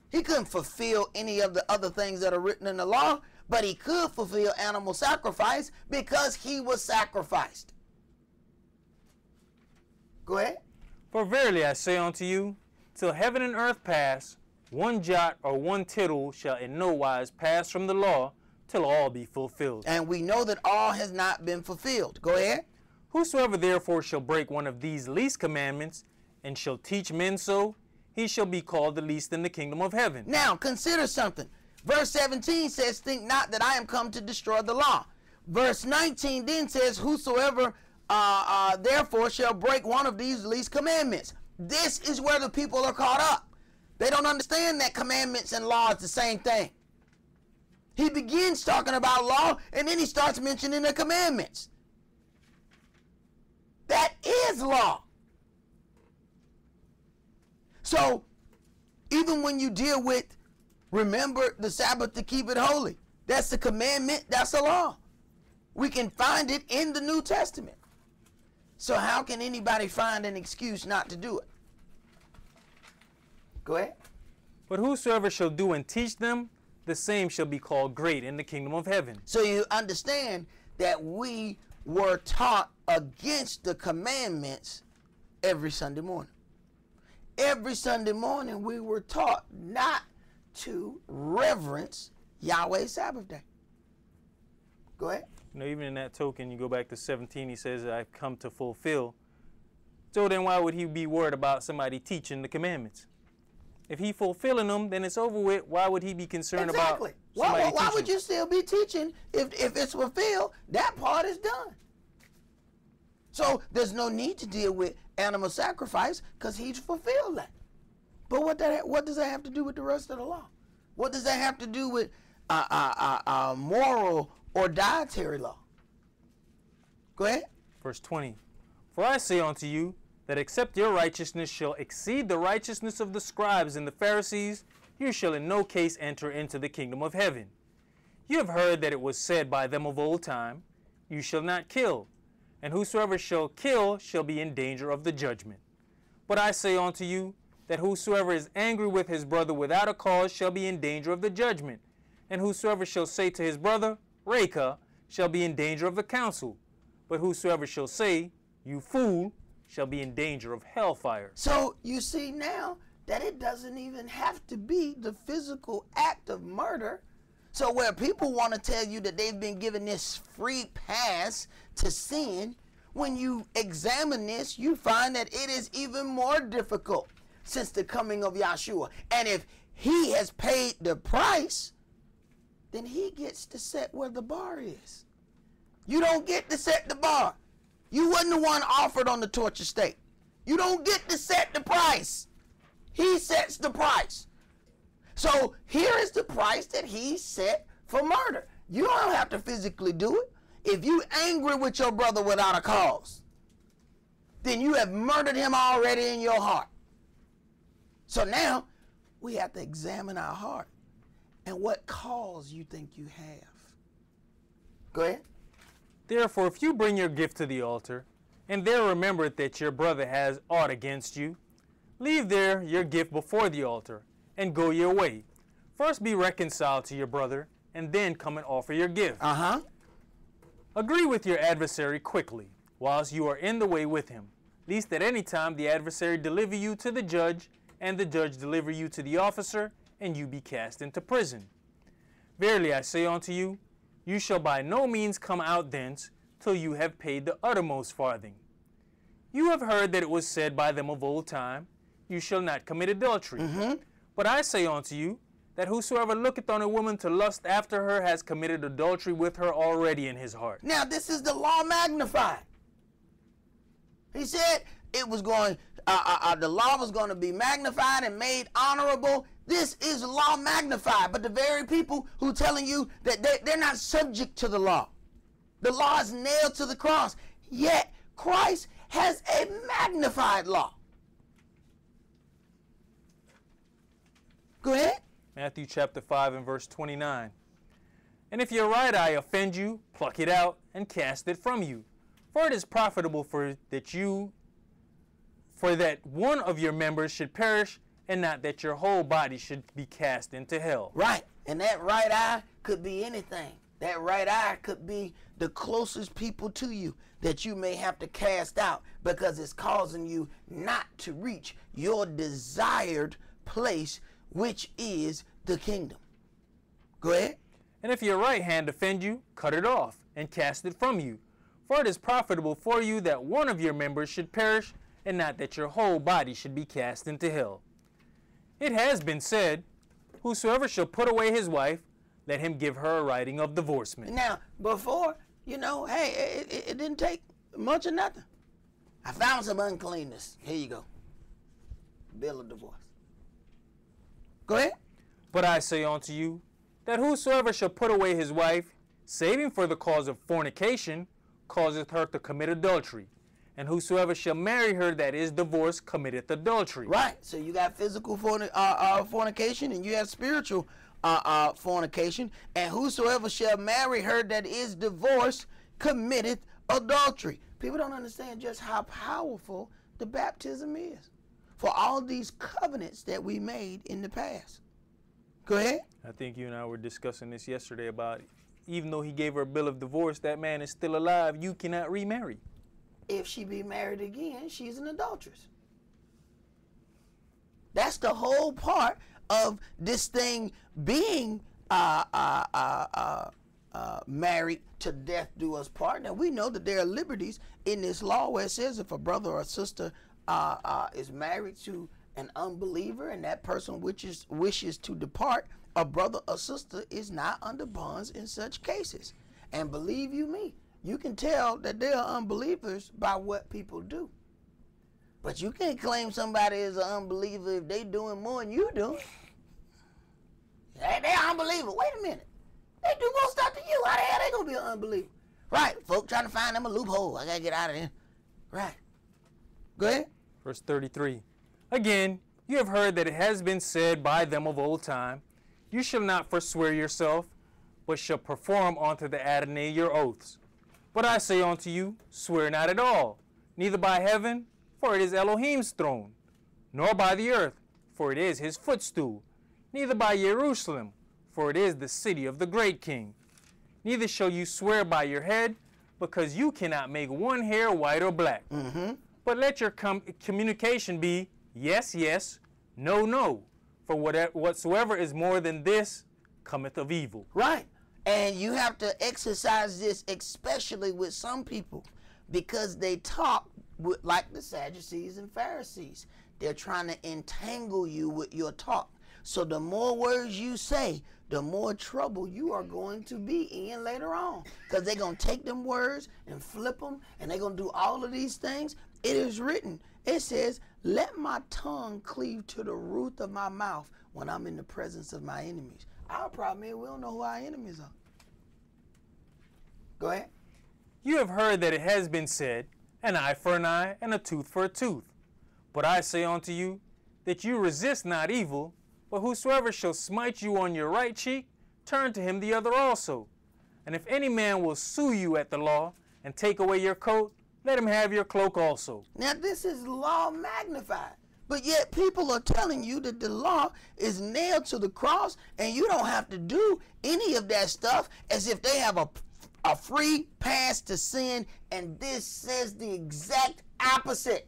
He couldn't fulfill any of the other things that are written in the law, but he could fulfill animal sacrifice because he was sacrificed. Go ahead. For verily I say unto you, till heaven and earth pass, one jot or one tittle shall in no wise pass from the law, till all be fulfilled. And we know that all has not been fulfilled. Go ahead. Whosoever therefore shall break one of these least commandments, and shall teach men so, he shall be called the least in the kingdom of heaven. Now, consider something. Verse 17 says, think not that I am come to destroy the law. Verse 19 then says, whosoever therefore shall break one of these least commandments. This is where the people are caught up. They don't understand that commandments and law is the same thing. He begins talking about law, and then he starts mentioning the commandments. That is law. So, even when you deal with, remember the Sabbath to keep it holy, that's the commandment, that's the law. We can find it in the New Testament. So how can anybody find an excuse not to do it? Go ahead. But whosoever shall do and teach them, the same shall be called great in the kingdom of heaven. So you understand that we were taught against the commandments every Sunday morning. Every Sunday morning we were taught not to reverence Yahweh's Sabbath day. Go ahead. You know, even in that token, you go back to 17, he says, I've come to fulfill. So then why would he be worried about somebody teaching the commandments? If he fulfilling them, then it's over with. Why would he be concerned about somebody teaching? Why would you still be teaching if it's fulfilled? That part is done. So there's no need to deal with animal sacrifice because he's fulfilled that. But what does that have to do with the rest of the law? What does that have to do with moral or dietary law? Go ahead. Verse 20. For I say unto you, that except your righteousness shall exceed the righteousness of the scribes and the Pharisees, you shall in no case enter into the kingdom of heaven. You have heard that it was said by them of old time, you shall not kill, and whosoever shall kill shall be in danger of the judgment. But I say unto you, that whosoever is angry with his brother without a cause shall be in danger of the judgment, and whosoever shall say to his brother, Reka, shall be in danger of the council. But whosoever shall say, you fool, shall be in danger of hellfire. So you see now that it doesn't even have to be the physical act of murder. So where people want to tell you that they've been given this free pass to sin, when you examine this, you find that it is even more difficult since the coming of Yahshua. And if he has paid the price, then he gets to set where the bar is. You don't get to set the bar. You wasn't the one offered on the torture stake. You don't get to set the price. He sets the price. So here is the price that he set for murder. You don't have to physically do it. If you angry with your brother without a cause, then you have murdered him already in your heart. So now we have to examine our heart and what cause you think you have. Go ahead. Therefore, if you bring your gift to the altar, and there remember that your brother has aught against you, leave there your gift before the altar, and go your way. First be reconciled to your brother, and then come and offer your gift. Agree with your adversary quickly, whilst you are in the way with him, lest at any time the adversary deliver you to the judge, and the judge deliver you to the officer, and you be cast into prison. Verily I say unto you, you shall by no means come out thence till you have paid the uttermost farthing. You have heard that it was said by them of old time, you shall not commit adultery. But I say unto you, that whosoever looketh on a woman to lust after her has committed adultery with her already in his heart. Now this is the law magnified. He said it was going, the law was going to be magnified and made honorable. This is law magnified. But the very people who telling you that they're not subject to the law is nailed to the cross. Yet Christ has a magnified law. Go ahead. Matthew chapter 5 and verse 29. And if your right eye offend you, pluck it out and cast it from you. For it is profitable for that one of your members should perish, and not that your whole body should be cast into hell. Right. And that right eye could be anything. That right eye could be the closest people to you that you may have to cast out because it's causing you not to reach your desired place, which is the kingdom. Go ahead. And if your right hand offend you, cut it off and cast it from you. For it is profitable for you that one of your members should perish, and not that your whole body should be cast into hell. It has been said, whosoever shall put away his wife, let him give her a writing of divorcement. Now, before, hey, it didn't take much or nothing. I found some uncleanness. Here you go. Bill of divorce. Go ahead. But I say unto you, that whosoever shall put away his wife, saving for the cause of fornication, causeth her to commit adultery. And whosoever shall marry her that is divorced committeth adultery. Right. So you got physical fornication and you have spiritual fornication. And whosoever shall marry her that is divorced committeth adultery. People don't understand just how powerful the baptism is for all these covenants that we made in the past. Go ahead. I think you and I were discussing this yesterday about even though he gave her a bill of divorce, that man is still alive. You cannot remarry. If she be married again, she's an adulteress. That's the whole part of this thing being married to death do us part. Now we know that there are liberties in this law where it says if a brother or a sister is married to an unbeliever and that person wishes to depart, a brother or sister is not under bonds in such cases. And believe you me, you can tell that they are unbelievers by what people do. But you can't claim somebody is an unbeliever if they doing more than you do. They're unbeliever. Wait a minute. They do more stuff than you. How the hell they gonna be an unbeliever? Right. Folk trying to find them a loophole. I gotta get out of there. Right. Go ahead. Verse 33. Again, you have heard that it has been said by them of old time, you shall not forswear yourself, but shall perform unto the Adonai your oaths. But I say unto you, swear not at all, neither by heaven, for it is Elohim's throne, nor by the earth, for it is his footstool, neither by Jerusalem, for it is the city of the great king. Neither shall you swear by your head, because you cannot make one hair white or black. But let your communication be yes, yes, no, no, for whatsoever is more than this cometh of evil. Right. And you have to exercise this especially with some people because they talk like the Sadducees and Pharisees. They're trying to entangle you with your talk. So the more words you say, the more trouble you are going to be in later on. Because they're going to take them words and flip them, and they're going to do all of these things. It is written. It says, let my tongue cleave to the roof of my mouth when I'm in the presence of my enemies. Our problem is we don't know who our enemies are. Go ahead. You have heard that it has been said, an eye for an eye and a tooth for a tooth. But I say unto you, that you resist not evil, but whosoever shall smite you on your right cheek, turn to him the other also. And if any man will sue you at the law, and take away your coat, let him have your cloak also. Now this is law magnified. But yet people are telling you that the law is nailed to the cross, and you don't have to do any of that stuff, as if they have a free pass to sin, and this says the exact opposite.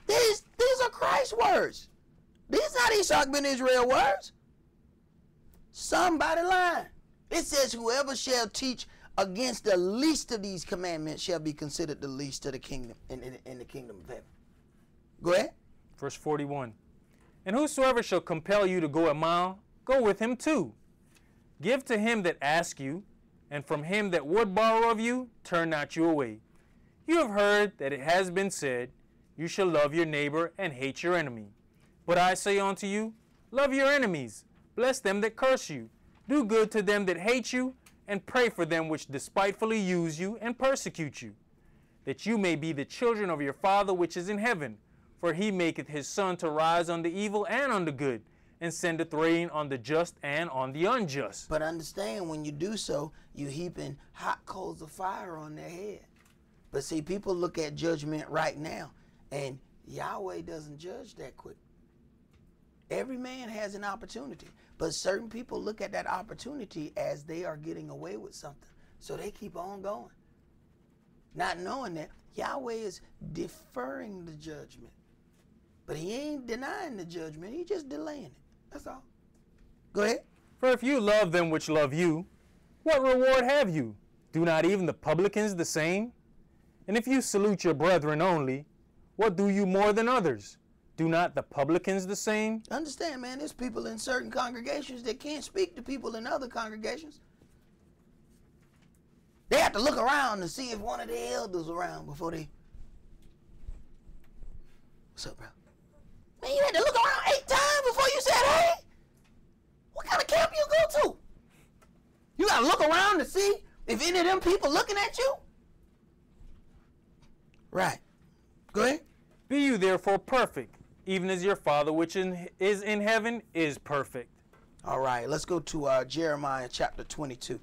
These are Christ's words. These not Ishak ben Israel words. Somebody lying. It says, whoever shall teach against the least of these commandments shall be considered the least of the kingdom, in the kingdom of heaven. Go ahead. Verse 41. And whosoever shall compel you to go a mile, go with him too. Give to him that asks you, and from him that would borrow of you, turn not you away. You have heard that it has been said, you shall love your neighbor and hate your enemy. But I say unto you, love your enemies, bless them that curse you, do good to them that hate you, and pray for them which despitefully use you and persecute you, that you may be the children of your Father which is in heaven. For he maketh his sun to rise on the evil and on the good, and sendeth rain on the just and on the unjust. But understand, when you do so, you heaping hot coals of fire on their head. But see, people look at judgment right now, and Yahweh doesn't judge that quick. Every man has an opportunity, but certain people look at that opportunity as they are getting away with something. So they keep on going, not knowing that Yahweh is deferring the judgment. But he ain't denying the judgment, he just delaying it. That's all. Go ahead. For if you love them which love you, what reward have you? Do not even the publicans the same? And if you salute your brethren only, what do you more than others? Do not the publicans the same? Understand, man, there's people in certain congregations that can't speak to people in other congregations. They have to look around to see if one of the elders around before they... What's up, bro? Man, you had to look around 8 times before you said, hey? What kind of camp you go to? You got to look around to see if any of them people looking at you? Right. Go ahead. Be you therefore perfect, even as your Father which is in heaven is perfect. All right, let's go to Jeremiah chapter 22.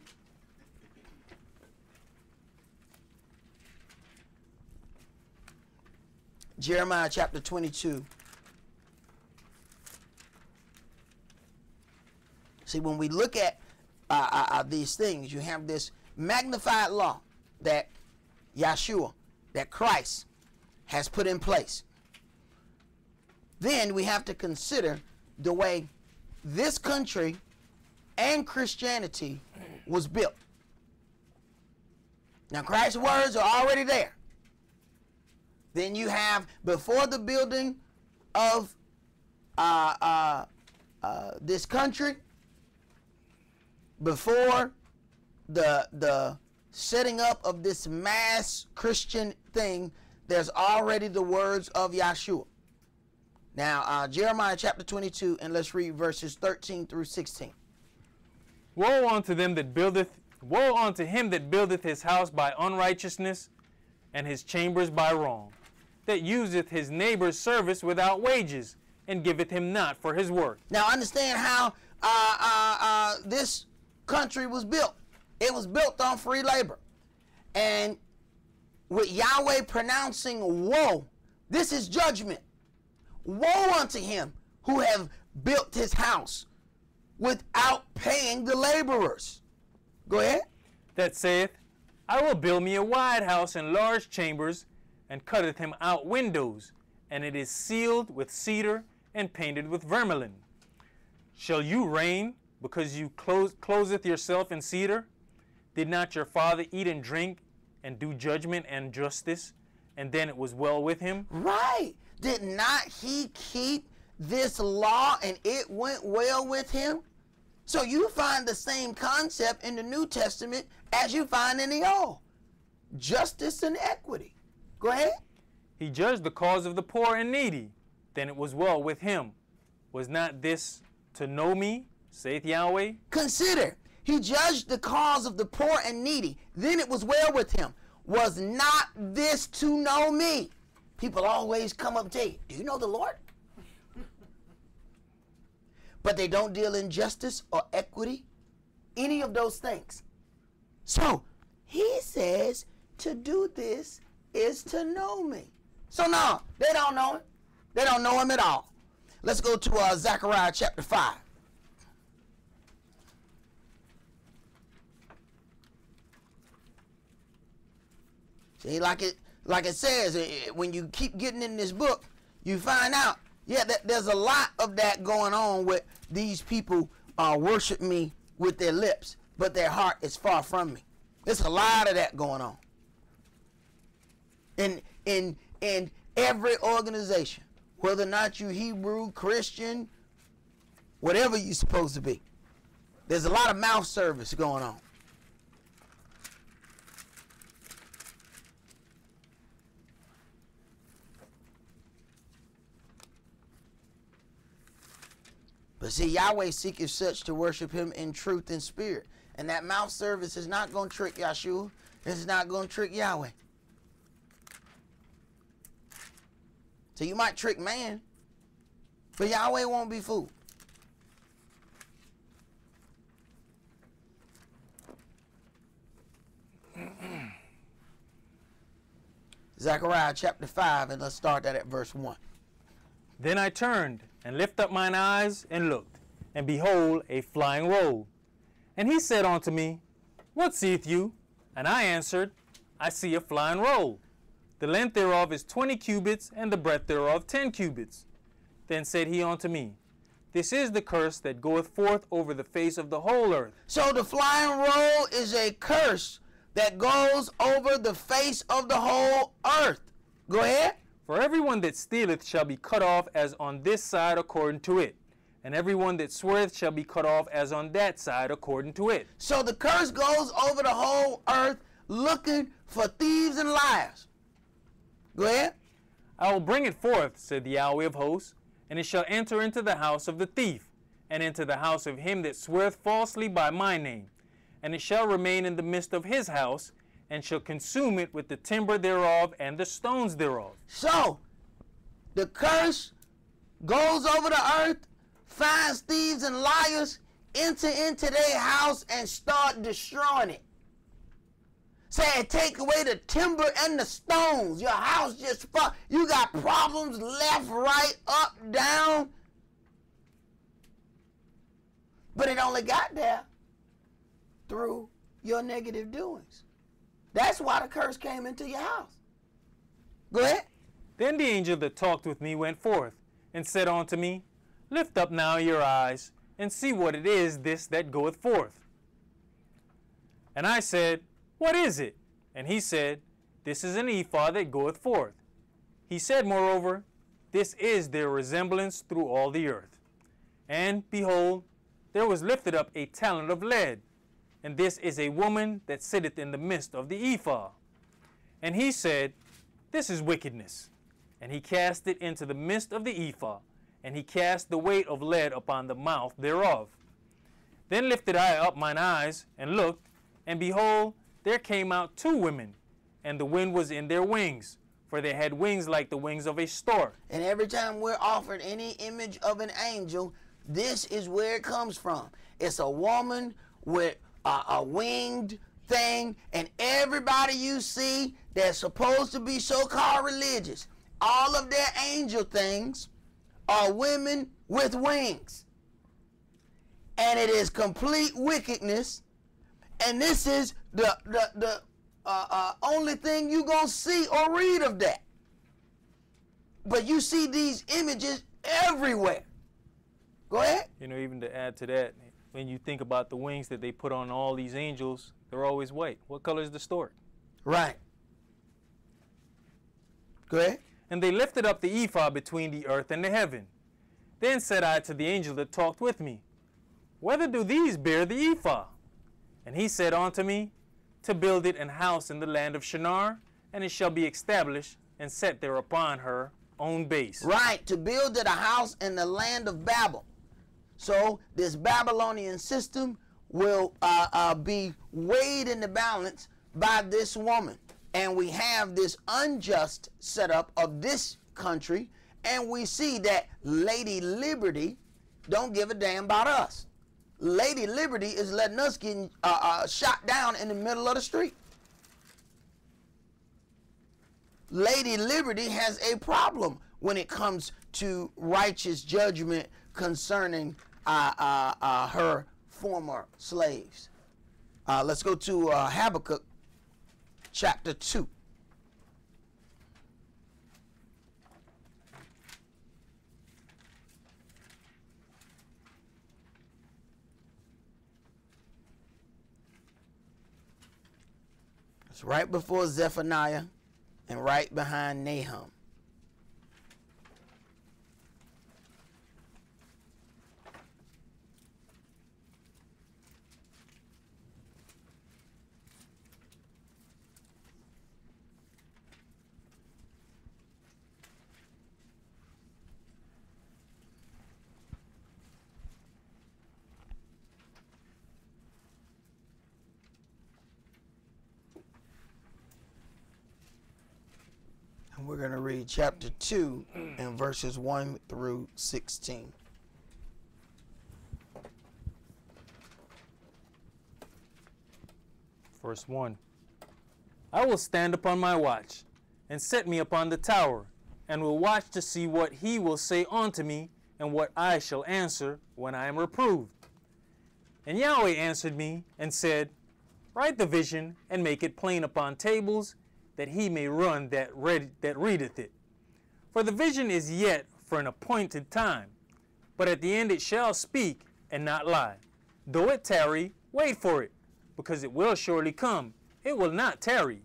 Jeremiah chapter 22. See, when we look at these things, you have this magnified law that Yahshua, that Christ has put in place. Then we have to consider the way this country and Christianity was built. Now, Christ's words are already there. Then you have, before the building of this country, before the setting up of this mass Christian thing, there's already the words of Yahshua. Now, Jeremiah chapter 22, and let's read verses 13 through 16. Woe unto him that buildeth his house by unrighteousness, and his chambers by wrong, that useth his neighbor's service without wages, and giveth him not for his work. Now, understand how this country was built. It was built on free labor. And with Yahweh pronouncing woe, this is judgment. Woe unto him who have built his house without paying the laborers. Go ahead. That saith, I will build me a wide house and large chambers, and cutteth him out windows, and it is sealed with cedar and painted with vermilion. Shall you reign because you closeth yourself in cedar? Did not your father eat and drink and do judgment and justice, and then it was well with him? Right. Did not he keep this law and it went well with him? So you find the same concept in the New Testament as you find in the Old. Justice and equity. Go ahead. He judged the cause of the poor and needy. Then it was well with him. Was not this to know me, saith Yahweh? Consider, he judged the cause of the poor and needy. Then it was well with him. Was not this to know me? People always come up and tell you, do you know the Lord? But they don't deal in justice or equity, any of those things. So he says to do this is to know me. So no, they don't know him. They don't know him at all. Let's go to Zechariah chapter 5. See, like it says, when you keep getting in this book, you find out, yeah, that there's a lot of that going on with these people worship me with their lips, but their heart is far from me. There's a lot of that going on. In every organization, whether or not you Hebrew, Christian, whatever you're supposed to be, there's a lot of mouth service going on. But see, Yahweh seeketh such to worship him in truth and spirit. And that mouth service is not going to trick Yahshua. It's not going to trick Yahweh. So you might trick man, but Yahweh won't be fooled. Zechariah chapter 5, and let's start that at verse 1. Then I turned and lifted up mine eyes and looked, and behold, a flying roll. And he said unto me, What seeth you? And I answered, I see a flying roll. The length thereof is 20 cubits, and the breadth thereof 10 cubits. Then said he unto me, This is the curse that goeth forth over the face of the whole earth. So the flying roll is a curse that goes over the face of the whole earth. Go ahead. For everyone that stealeth shall be cut off as on this side according to it, and everyone that sweareth shall be cut off as on that side according to it. So the curse goes over the whole earth looking for thieves and liars. Go ahead. I will bring it forth, said the Yahweh of hosts, and it shall enter into the house of the thief, and into the house of him that sweareth falsely by my name. And it shall remain in the midst of his house, and shall consume it with the timber thereof and the stones thereof. So, the curse goes over the earth, finds thieves and liars, enter into their house and start destroying it. Say, take away the timber and the stones. Your house just fuck. You got problems left, right, up, down. But it only got there through your negative doings. That's why the curse came into your house. Go ahead. Then the angel that talked with me went forth, and said unto me, Lift up now your eyes, and see what it is this that goeth forth. And I said, What is it? And he said, This is an ephah that goeth forth. He said, moreover, This is their resemblance through all the earth. And behold, there was lifted up a talent of lead, and this is a woman that sitteth in the midst of the ephah. And he said, This is wickedness. And he cast it into the midst of the ephah, and he cast the weight of lead upon the mouth thereof. Then lifted I up mine eyes, and looked, and behold, there came out 2 women, and the wind was in their wings, for they had wings like the wings of a stork. And every time we're offered any image of an angel, this is where it comes from. It's a woman with a winged thing, and everybody you see that's supposed to be so-called religious, all of their angel things are women with wings. And it is complete wickedness, and this is the only thing you're going to see or read of that. But you see these images everywhere. Go ahead. You know, even to add to that, when you think about the wings that they put on all these angels, they're always white. What color is the stork? Right. Go ahead. And they lifted up the ephah between the earth and the heaven. Then said I to the angel that talked with me, Whether do these bear the ephah? And he said unto me, To build it an house in the land of Shinar, and it shall be established and set there upon her own base. Right, to build it a house in the land of Babel. So this Babylonian system will be weighed in the balance by this woman. And we have this unjust setup of this country, and we see that Lady Liberty don't give a damn about us. Lady Liberty is letting us get shot down in the middle of the street. Lady Liberty has a problem when it comes to righteous judgment concerning her former slaves. Let's go to Habakkuk chapter 2. It's right before Zephaniah and right behind Nahum. We're going to read chapter 2 and verses 1 through 16. Verse 1. I will stand upon my watch, and set me upon the tower, and will watch to see what he will say unto me, and what I shall answer when I am reproved. And Yahweh answered me, and said, Write the vision, and make it plain upon tables, that he may run that readeth it. For the vision is yet for an appointed time, but at the end it shall speak and not lie. Though it tarry, wait for it, because it will surely come. It will not tarry.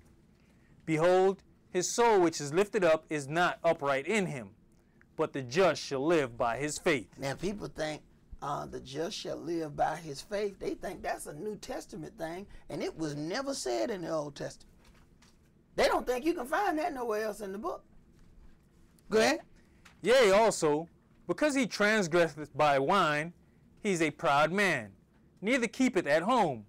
Behold, his soul which is lifted up is not upright in him, but the just shall live by his faith. Now people think the just shall live by his faith. They think that's a New Testament thing, and it was never said in the Old Testament. They don't think you can find that nowhere else in the book. Go ahead. Yea, also, because he transgresseth by wine, he is a proud man, neither keepeth at home,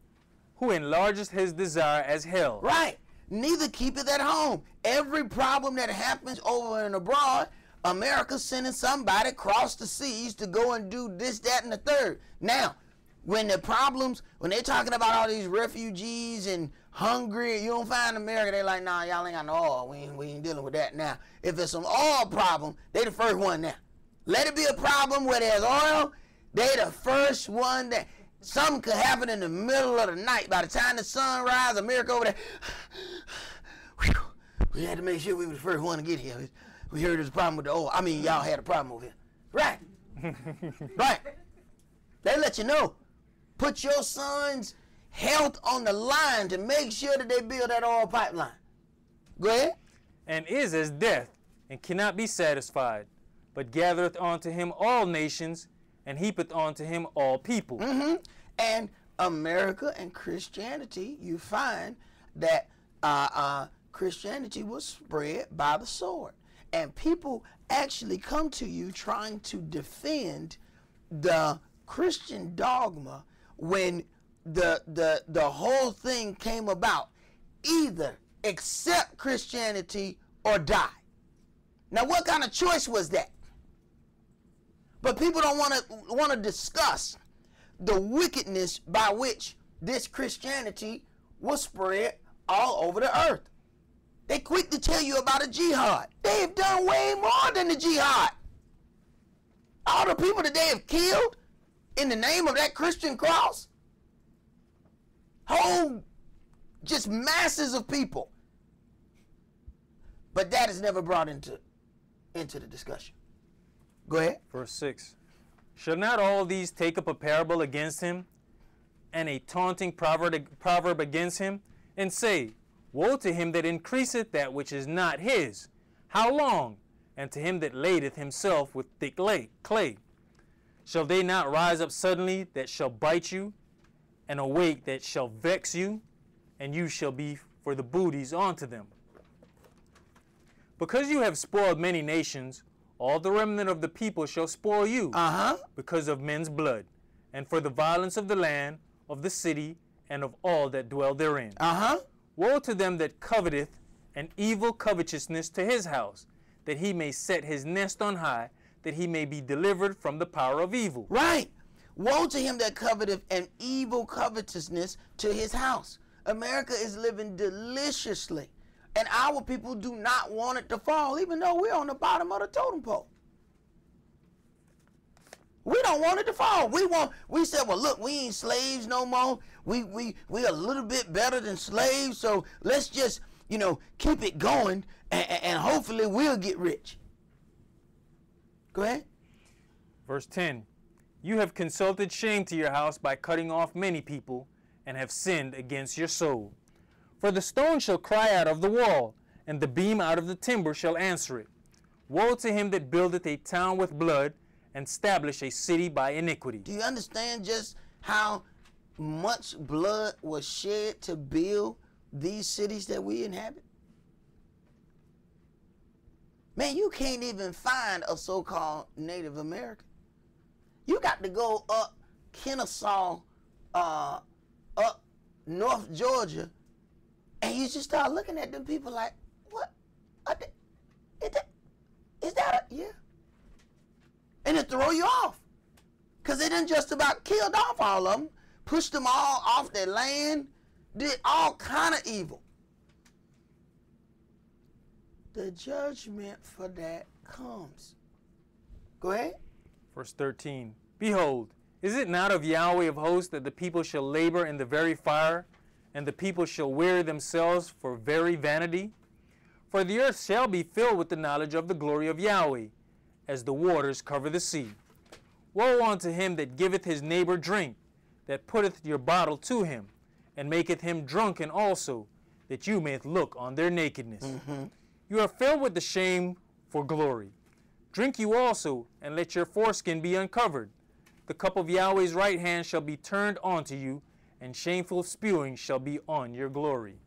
who enlargeth his desire as hell. Right. Neither keepeth at home. Every problem that happens over and abroad, America's sending somebody across the seas to go and do this, that, and the third. Now, when the problems, when they're talking about all these refugees and hungry, you don't find America, they like, nah, y'all ain't got no oil. We ain't dealing with that now. If it's some oil problem, they the first one now. Let it be a problem where there's oil, they the first one that, something could happen in the middle of the night. By the time the sun rises, America over there, we had to make sure we were the first one to get here. We heard there's a problem with the oil. I mean, y'all had a problem over here. Right. Right. They let you know. Put your son's health on the line to make sure that they build that oil pipeline. Go ahead. And is as death, and cannot be satisfied, but gathereth unto him all nations, and heapeth unto him all people. Mm-hmm. And America and Christianity, you find that Christianity was spread by the sword. And people actually come to you trying to defend the Christian dogma when the whole thing came about. Either accept Christianity or die. Now, what kind of choice was that? But people don't want to discuss the wickedness by which this Christianity was spread all over the earth. They quick to tell you about a jihad. They have done way more than the jihad. All the people that they have killed in the name of that Christian cross, whole just masses of people. But that is never brought into the discussion. Go ahead. Verse 6. Shall not all these take up a parable against him, and a taunting proverb against him, and say, Woe to him that increaseth that which is not his. How long? And to him that ladeth himself with thick clay. Shall they not rise up suddenly that shall bite you, and awake that shall vex you, and you shall be for the booties unto them? Because you have spoiled many nations, all the remnant of the people shall spoil you, because of men's blood, and for the violence of the land, of the city, and of all that dwell therein. Woe to them that coveteth an evil covetousness to his house, that he may set his nest on high, that he may be delivered from the power of evil. Right. Woe to him that coveteth an evil covetousness to his house. America is living deliciously, and our people do not want it to fall, even though we're on the bottom of the totem pole. We don't want it to fall. We said, well, look, we ain't slaves no more. We a little bit better than slaves, so let's just, keep it going, and hopefully we'll get rich. Go ahead. Verse 10. You have consulted shame to your house by cutting off many people, and have sinned against your soul. For the stone shall cry out of the wall, and the beam out of the timber shall answer it. Woe to him that buildeth a town with blood, and establish a city by iniquity. Do you understand just how much blood was shed to build these cities that we inhabit? Man, you can't even find a so-called Native American. You got to go up Kennesaw, up North Georgia, and you just start looking at them people like, what? Is that a, yeah. And it throw you off. Because they done just about killed off all of them, pushed them all off their land, did all kind of evil. The judgment for that comes. Go ahead. Verse 13. Behold, is it not of Yahweh of hosts that the people shall labor in the very fire, and the people shall weary themselves for very vanity? For the earth shall be filled with the knowledge of the glory of Yahweh, as the waters cover the sea. Woe unto him that giveth his neighbor drink, that putteth your bottle to him, and maketh him drunken also, that you mayest look on their nakedness. You are filled with the shame for glory. Drink you also, and let your foreskin be uncovered. The cup of Yahweh's right hand shall be turned unto you, and shameful spewing shall be on your glory.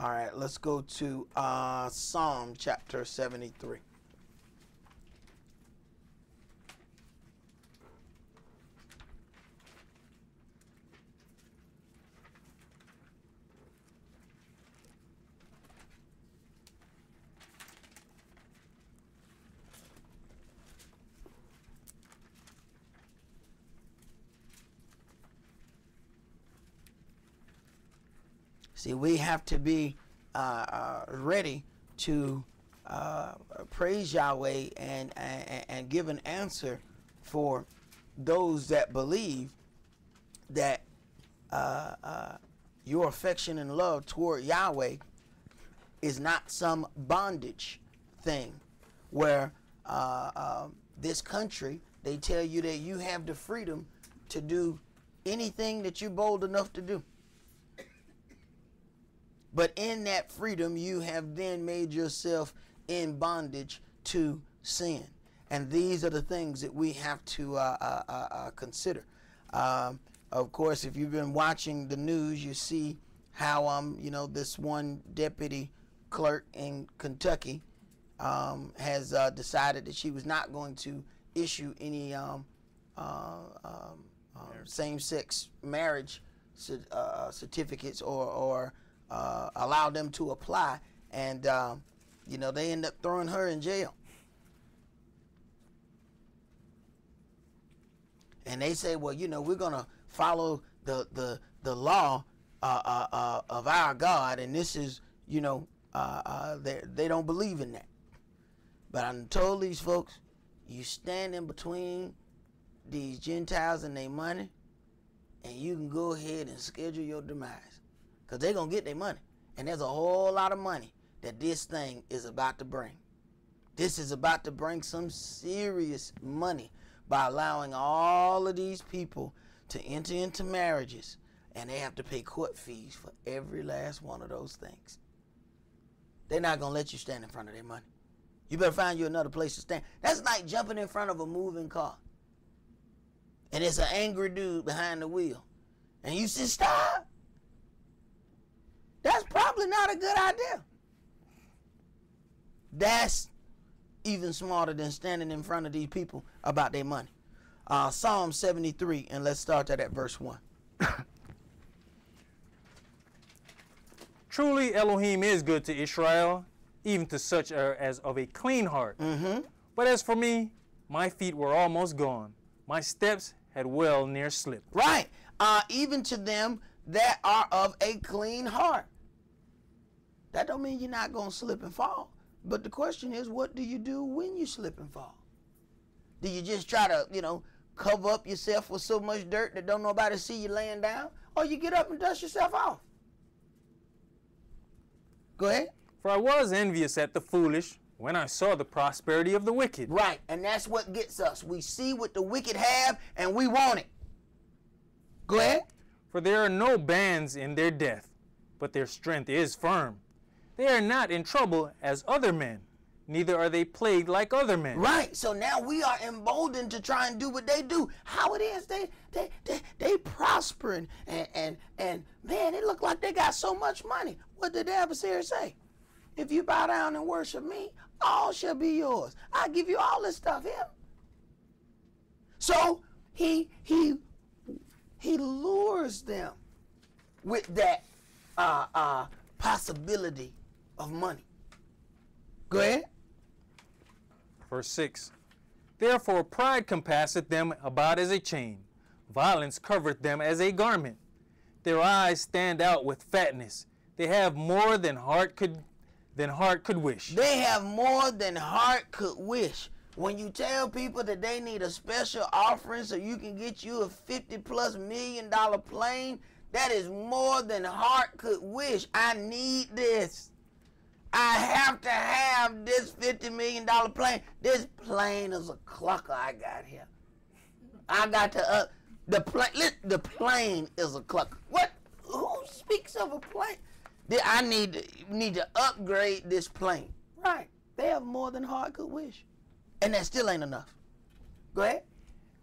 All right, let's go to Psalm chapter 73. See, we have to be ready to praise Yahweh and give an answer for those that believe that your affection and love toward Yahweh is not some bondage thing where this country, they tell you that you have the freedom to do anything that you're bold enough to do. But in that freedom, you have then made yourself in bondage to sin. And these are the things that we have to consider. Of course, if you've been watching the news, you see how, this one deputy clerk in Kentucky has decided that she was not going to issue any same-sex marriage certificates or allow them to apply, and they end up throwing her in jail. And they say, well, we're gonna follow the law of our God, and this is, they don't believe in that. But I told these folks, you stand in between these Gentiles and their money, and you can go ahead and schedule your demise. Because they're going to get their money. And there's a whole lot of money that this thing is about to bring. This is about to bring some serious money by allowing all of these people to enter into marriages. And they have to pay court fees for every last one of those things. They're not going to let you stand in front of their money. You better find you another place to stand. That's like jumping in front of a moving car. And it's an angry dude behind the wheel. And you say, stop. That's probably not a good idea. That's even smarter than standing in front of these people about their money. Psalm 73, and let's start that at verse 1. Truly Elohim is good to Israel, even to such as of a clean heart. But as for me, my feet were almost gone. My steps had well near slipped. Right. Even to them that are of a clean heart. That don't mean you're not going to slip and fall. But the question is, what do you do when you slip and fall? Do you just try to, cover up yourself with so much dirt that don't nobody see you laying down? Or you get up and dust yourself off? Go ahead. For I was envious at the foolish when I saw the prosperity of the wicked. Right, and that's what gets us. We see what the wicked have, and we want it. Go ahead. For there are no bands in their death, but their strength is firm. They are not in trouble as other men, neither are they plagued like other men. Right, so now we are emboldened to try and do what they do. How it is, they prospering, and man, it look like they got so much money. What did the adversary say? If you bow down and worship me, all shall be yours. I'll give you all this stuff here. So he lures them with that possibility of money. Go ahead. Verse 6. Therefore pride compasseth them about as a chain. Violence covereth them as a garment. Their eyes stand out with fatness. They have more than heart could wish. They have more than heart could wish. When you tell people that they need a special offering so you can get you a $50+ million plane, that is more than heart could wish. I need this. I have to have this $50 million plane. This plane is a clucker I got here. I got to the plane is a clucker. What? Who speaks of a plane? I need to upgrade this plane. Right. They have more than heart could wish. And that still ain't enough. Go ahead.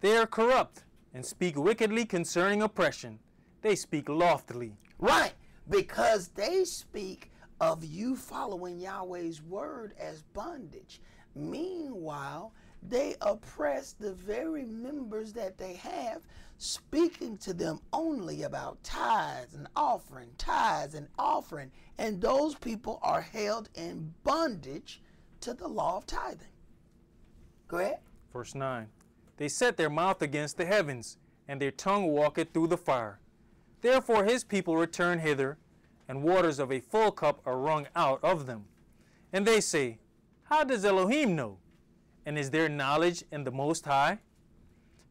They are corrupt and speak wickedly concerning oppression. They speak loftily. Right. Because they speak of you following Yahweh's word as bondage. Meanwhile, they oppress the very members that they have, speaking to them only about tithes and offering, and those people are held in bondage to the law of tithing. Go ahead. Verse 9. They set their mouth against the heavens, and their tongue walketh through the fire. Therefore his people return hither, and waters of a full cup are wrung out of them. And they say, how does Elohim know? And is there knowledge in the Most High?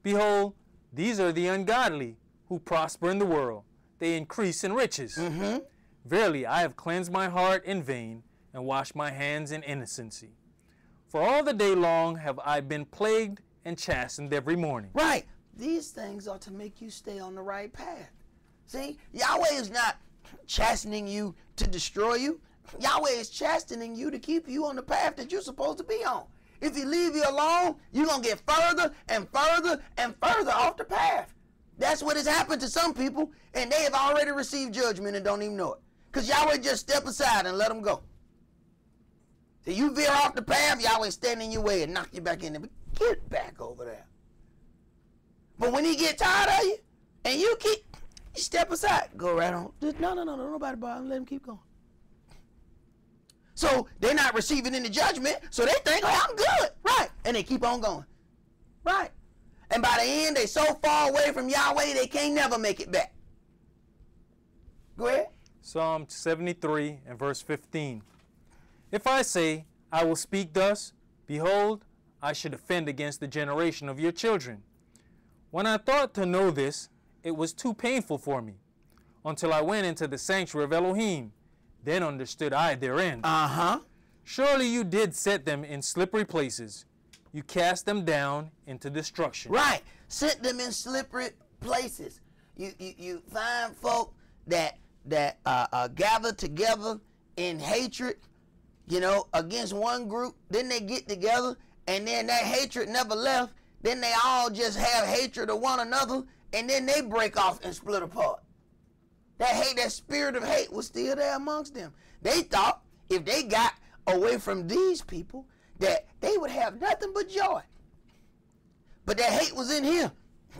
Behold, these are the ungodly who prosper in the world. They increase in riches. Verily, I have cleansed my heart in vain and washed my hands in innocency. For all the day long have I been plagued and chastened every morning. Right. These things are to make you stay on the right path. See, Yahweh is not chastening you to destroy you. Yahweh is chastening you to keep you on the path that you're supposed to be on. If you leave you alone, you're going to get further and further and further off the path. That's what has happened to some people, and they have already received judgment and don't even know it. Because Yahweh just step aside and let them go. So you veer off the path, Yahweh stand in your way and knock you back in there. But get back over there. But when he get tired of you, and you step aside, go right on. No, nobody bother him. Let him keep going. So they're not receiving any judgment, so they think, oh, I'm good. Right. And they keep on going. Right. And by the end, they so far away from Yahweh, they can't never make it back. Go ahead. Psalm 73 and verse 15. If I say, I will speak thus, behold, I should offend against the generation of your children. When I thought to know this, it was too painful for me, until I went into the sanctuary of Elohim. Then understood I their end. Surely you did set them in slippery places. You cast them down into destruction. Right. Set them in slippery places. You find folk that gather together in hatred. you know, against one group. Then they get together, and then that hatred never left. Then they all just have hatred of one another, and then they break off and split apart. That hate, that spirit of hate was still there amongst them. They thought if they got away from these people, that they would have nothing but joy. But that hate was in here,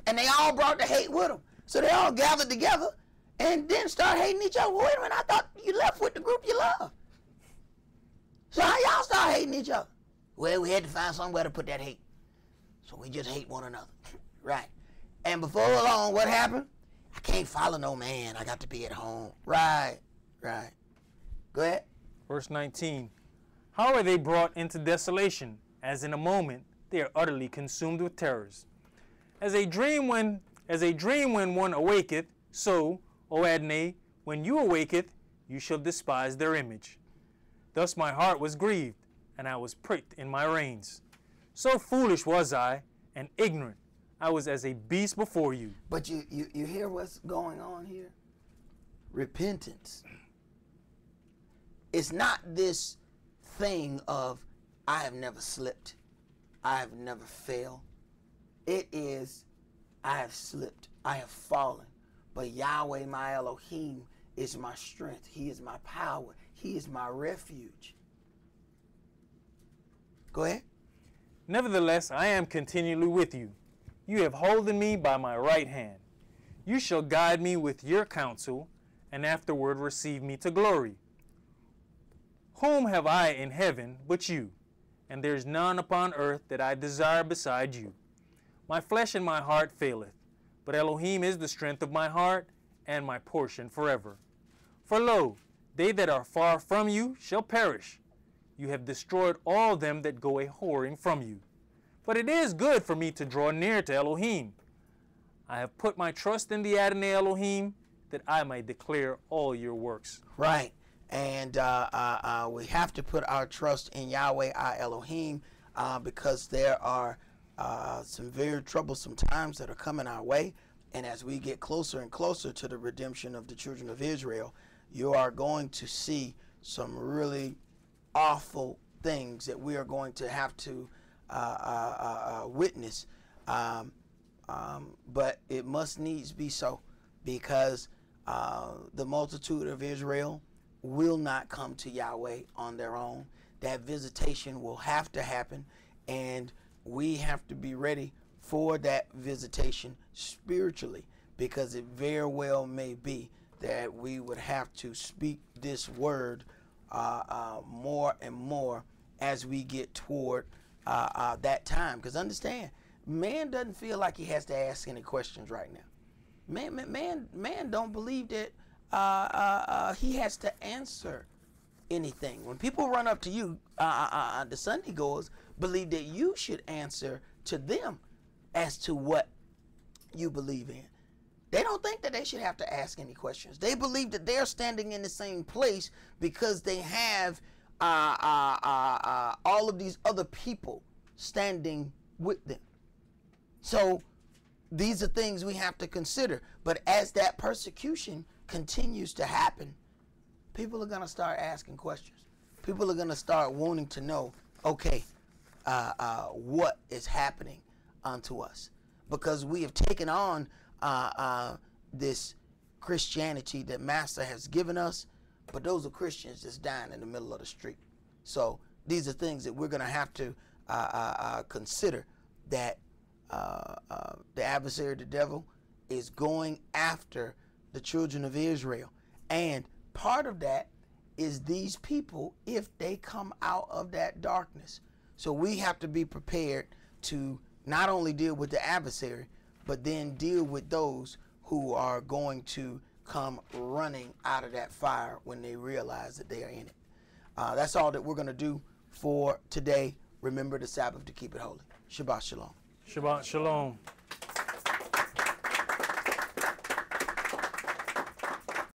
and they all brought the hate with them. So they all gathered together and then start hating each other. Well, wait a minute, I thought you left with the group you love. So how y'all start hating each other? Well, we had to find somewhere to put that hate. So we just hate one another. Right. And before long, what happened? I can't follow no man. I got to be at home. Right. Right. Go ahead. Verse 19. How are they brought into desolation, as in a moment they are utterly consumed with terrors? As a dream when one awaketh, so, O Adonai, when you awaketh, you shall despise their image. Thus my heart was grieved, and I was pricked in my reins. So foolish was I, and ignorant. I was as a beast before you. But you hear what's going on here? Repentance. It's not this thing of, I have never slipped. I have never failed. It is, I have slipped. I have fallen. But Yahweh, my Elohim, is my strength. He is my power. He is my refuge. Go ahead. Nevertheless, I am continually with you. You have holden me by my right hand. You shall guide me with your counsel, and afterward receive me to glory. Whom have I in heaven but you? And there is none upon earth that I desire beside you. My flesh and my heart faileth, but Elohim is the strength of my heart, and my portion forever. For lo, they that are far from you shall perish. You have destroyed all them that go a whoring from you. But it is good for me to draw near to Elohim. I have put my trust in the Adonai Elohim, that I may declare all your works. Right. And we have to put our trust in Yahweh, our Elohim, because there are some very troublesome times that are coming our way. And as we get closer and closer to the redemption of the children of Israel, you are going to see some really awful things that we are going to have to witness. But it must needs be so, because the multitude of Israel will not come to Yahweh on their own. That visitation will have to happen, and we have to be ready for that visitation spiritually, because it very well may be that we would have to speak this word more and more as we get toward that time. Because understand, man doesn't feel like he has to ask any questions right now. Man don't believe that he has to answer anything. When people run up to you, the Sunday goers believe that you should answer to them as to what you believe in. They don't think that they should have to ask any questions. They believe that they're standing in the same place because they have all of these other people standing with them. So these are things we have to consider. But as that persecution continues to happen, people are going to start asking questions. People are going to start wanting to know, okay, what is happening unto us? Because we have taken on this Christianity that Master has given us, but those are Christians just dying in the middle of the street. So these are things that we're going to have to consider, that the adversary, the devil, is going after the children of Israel. And part of that is these people, if they come out of that darkness. So we have to be prepared to not only deal with the adversary, but then deal with those who are going to come running out of that fire when they realize that they are in it. That's all that we're going to do for today. Remember the Sabbath to keep it holy. Shabbat shalom. Shabbat shalom.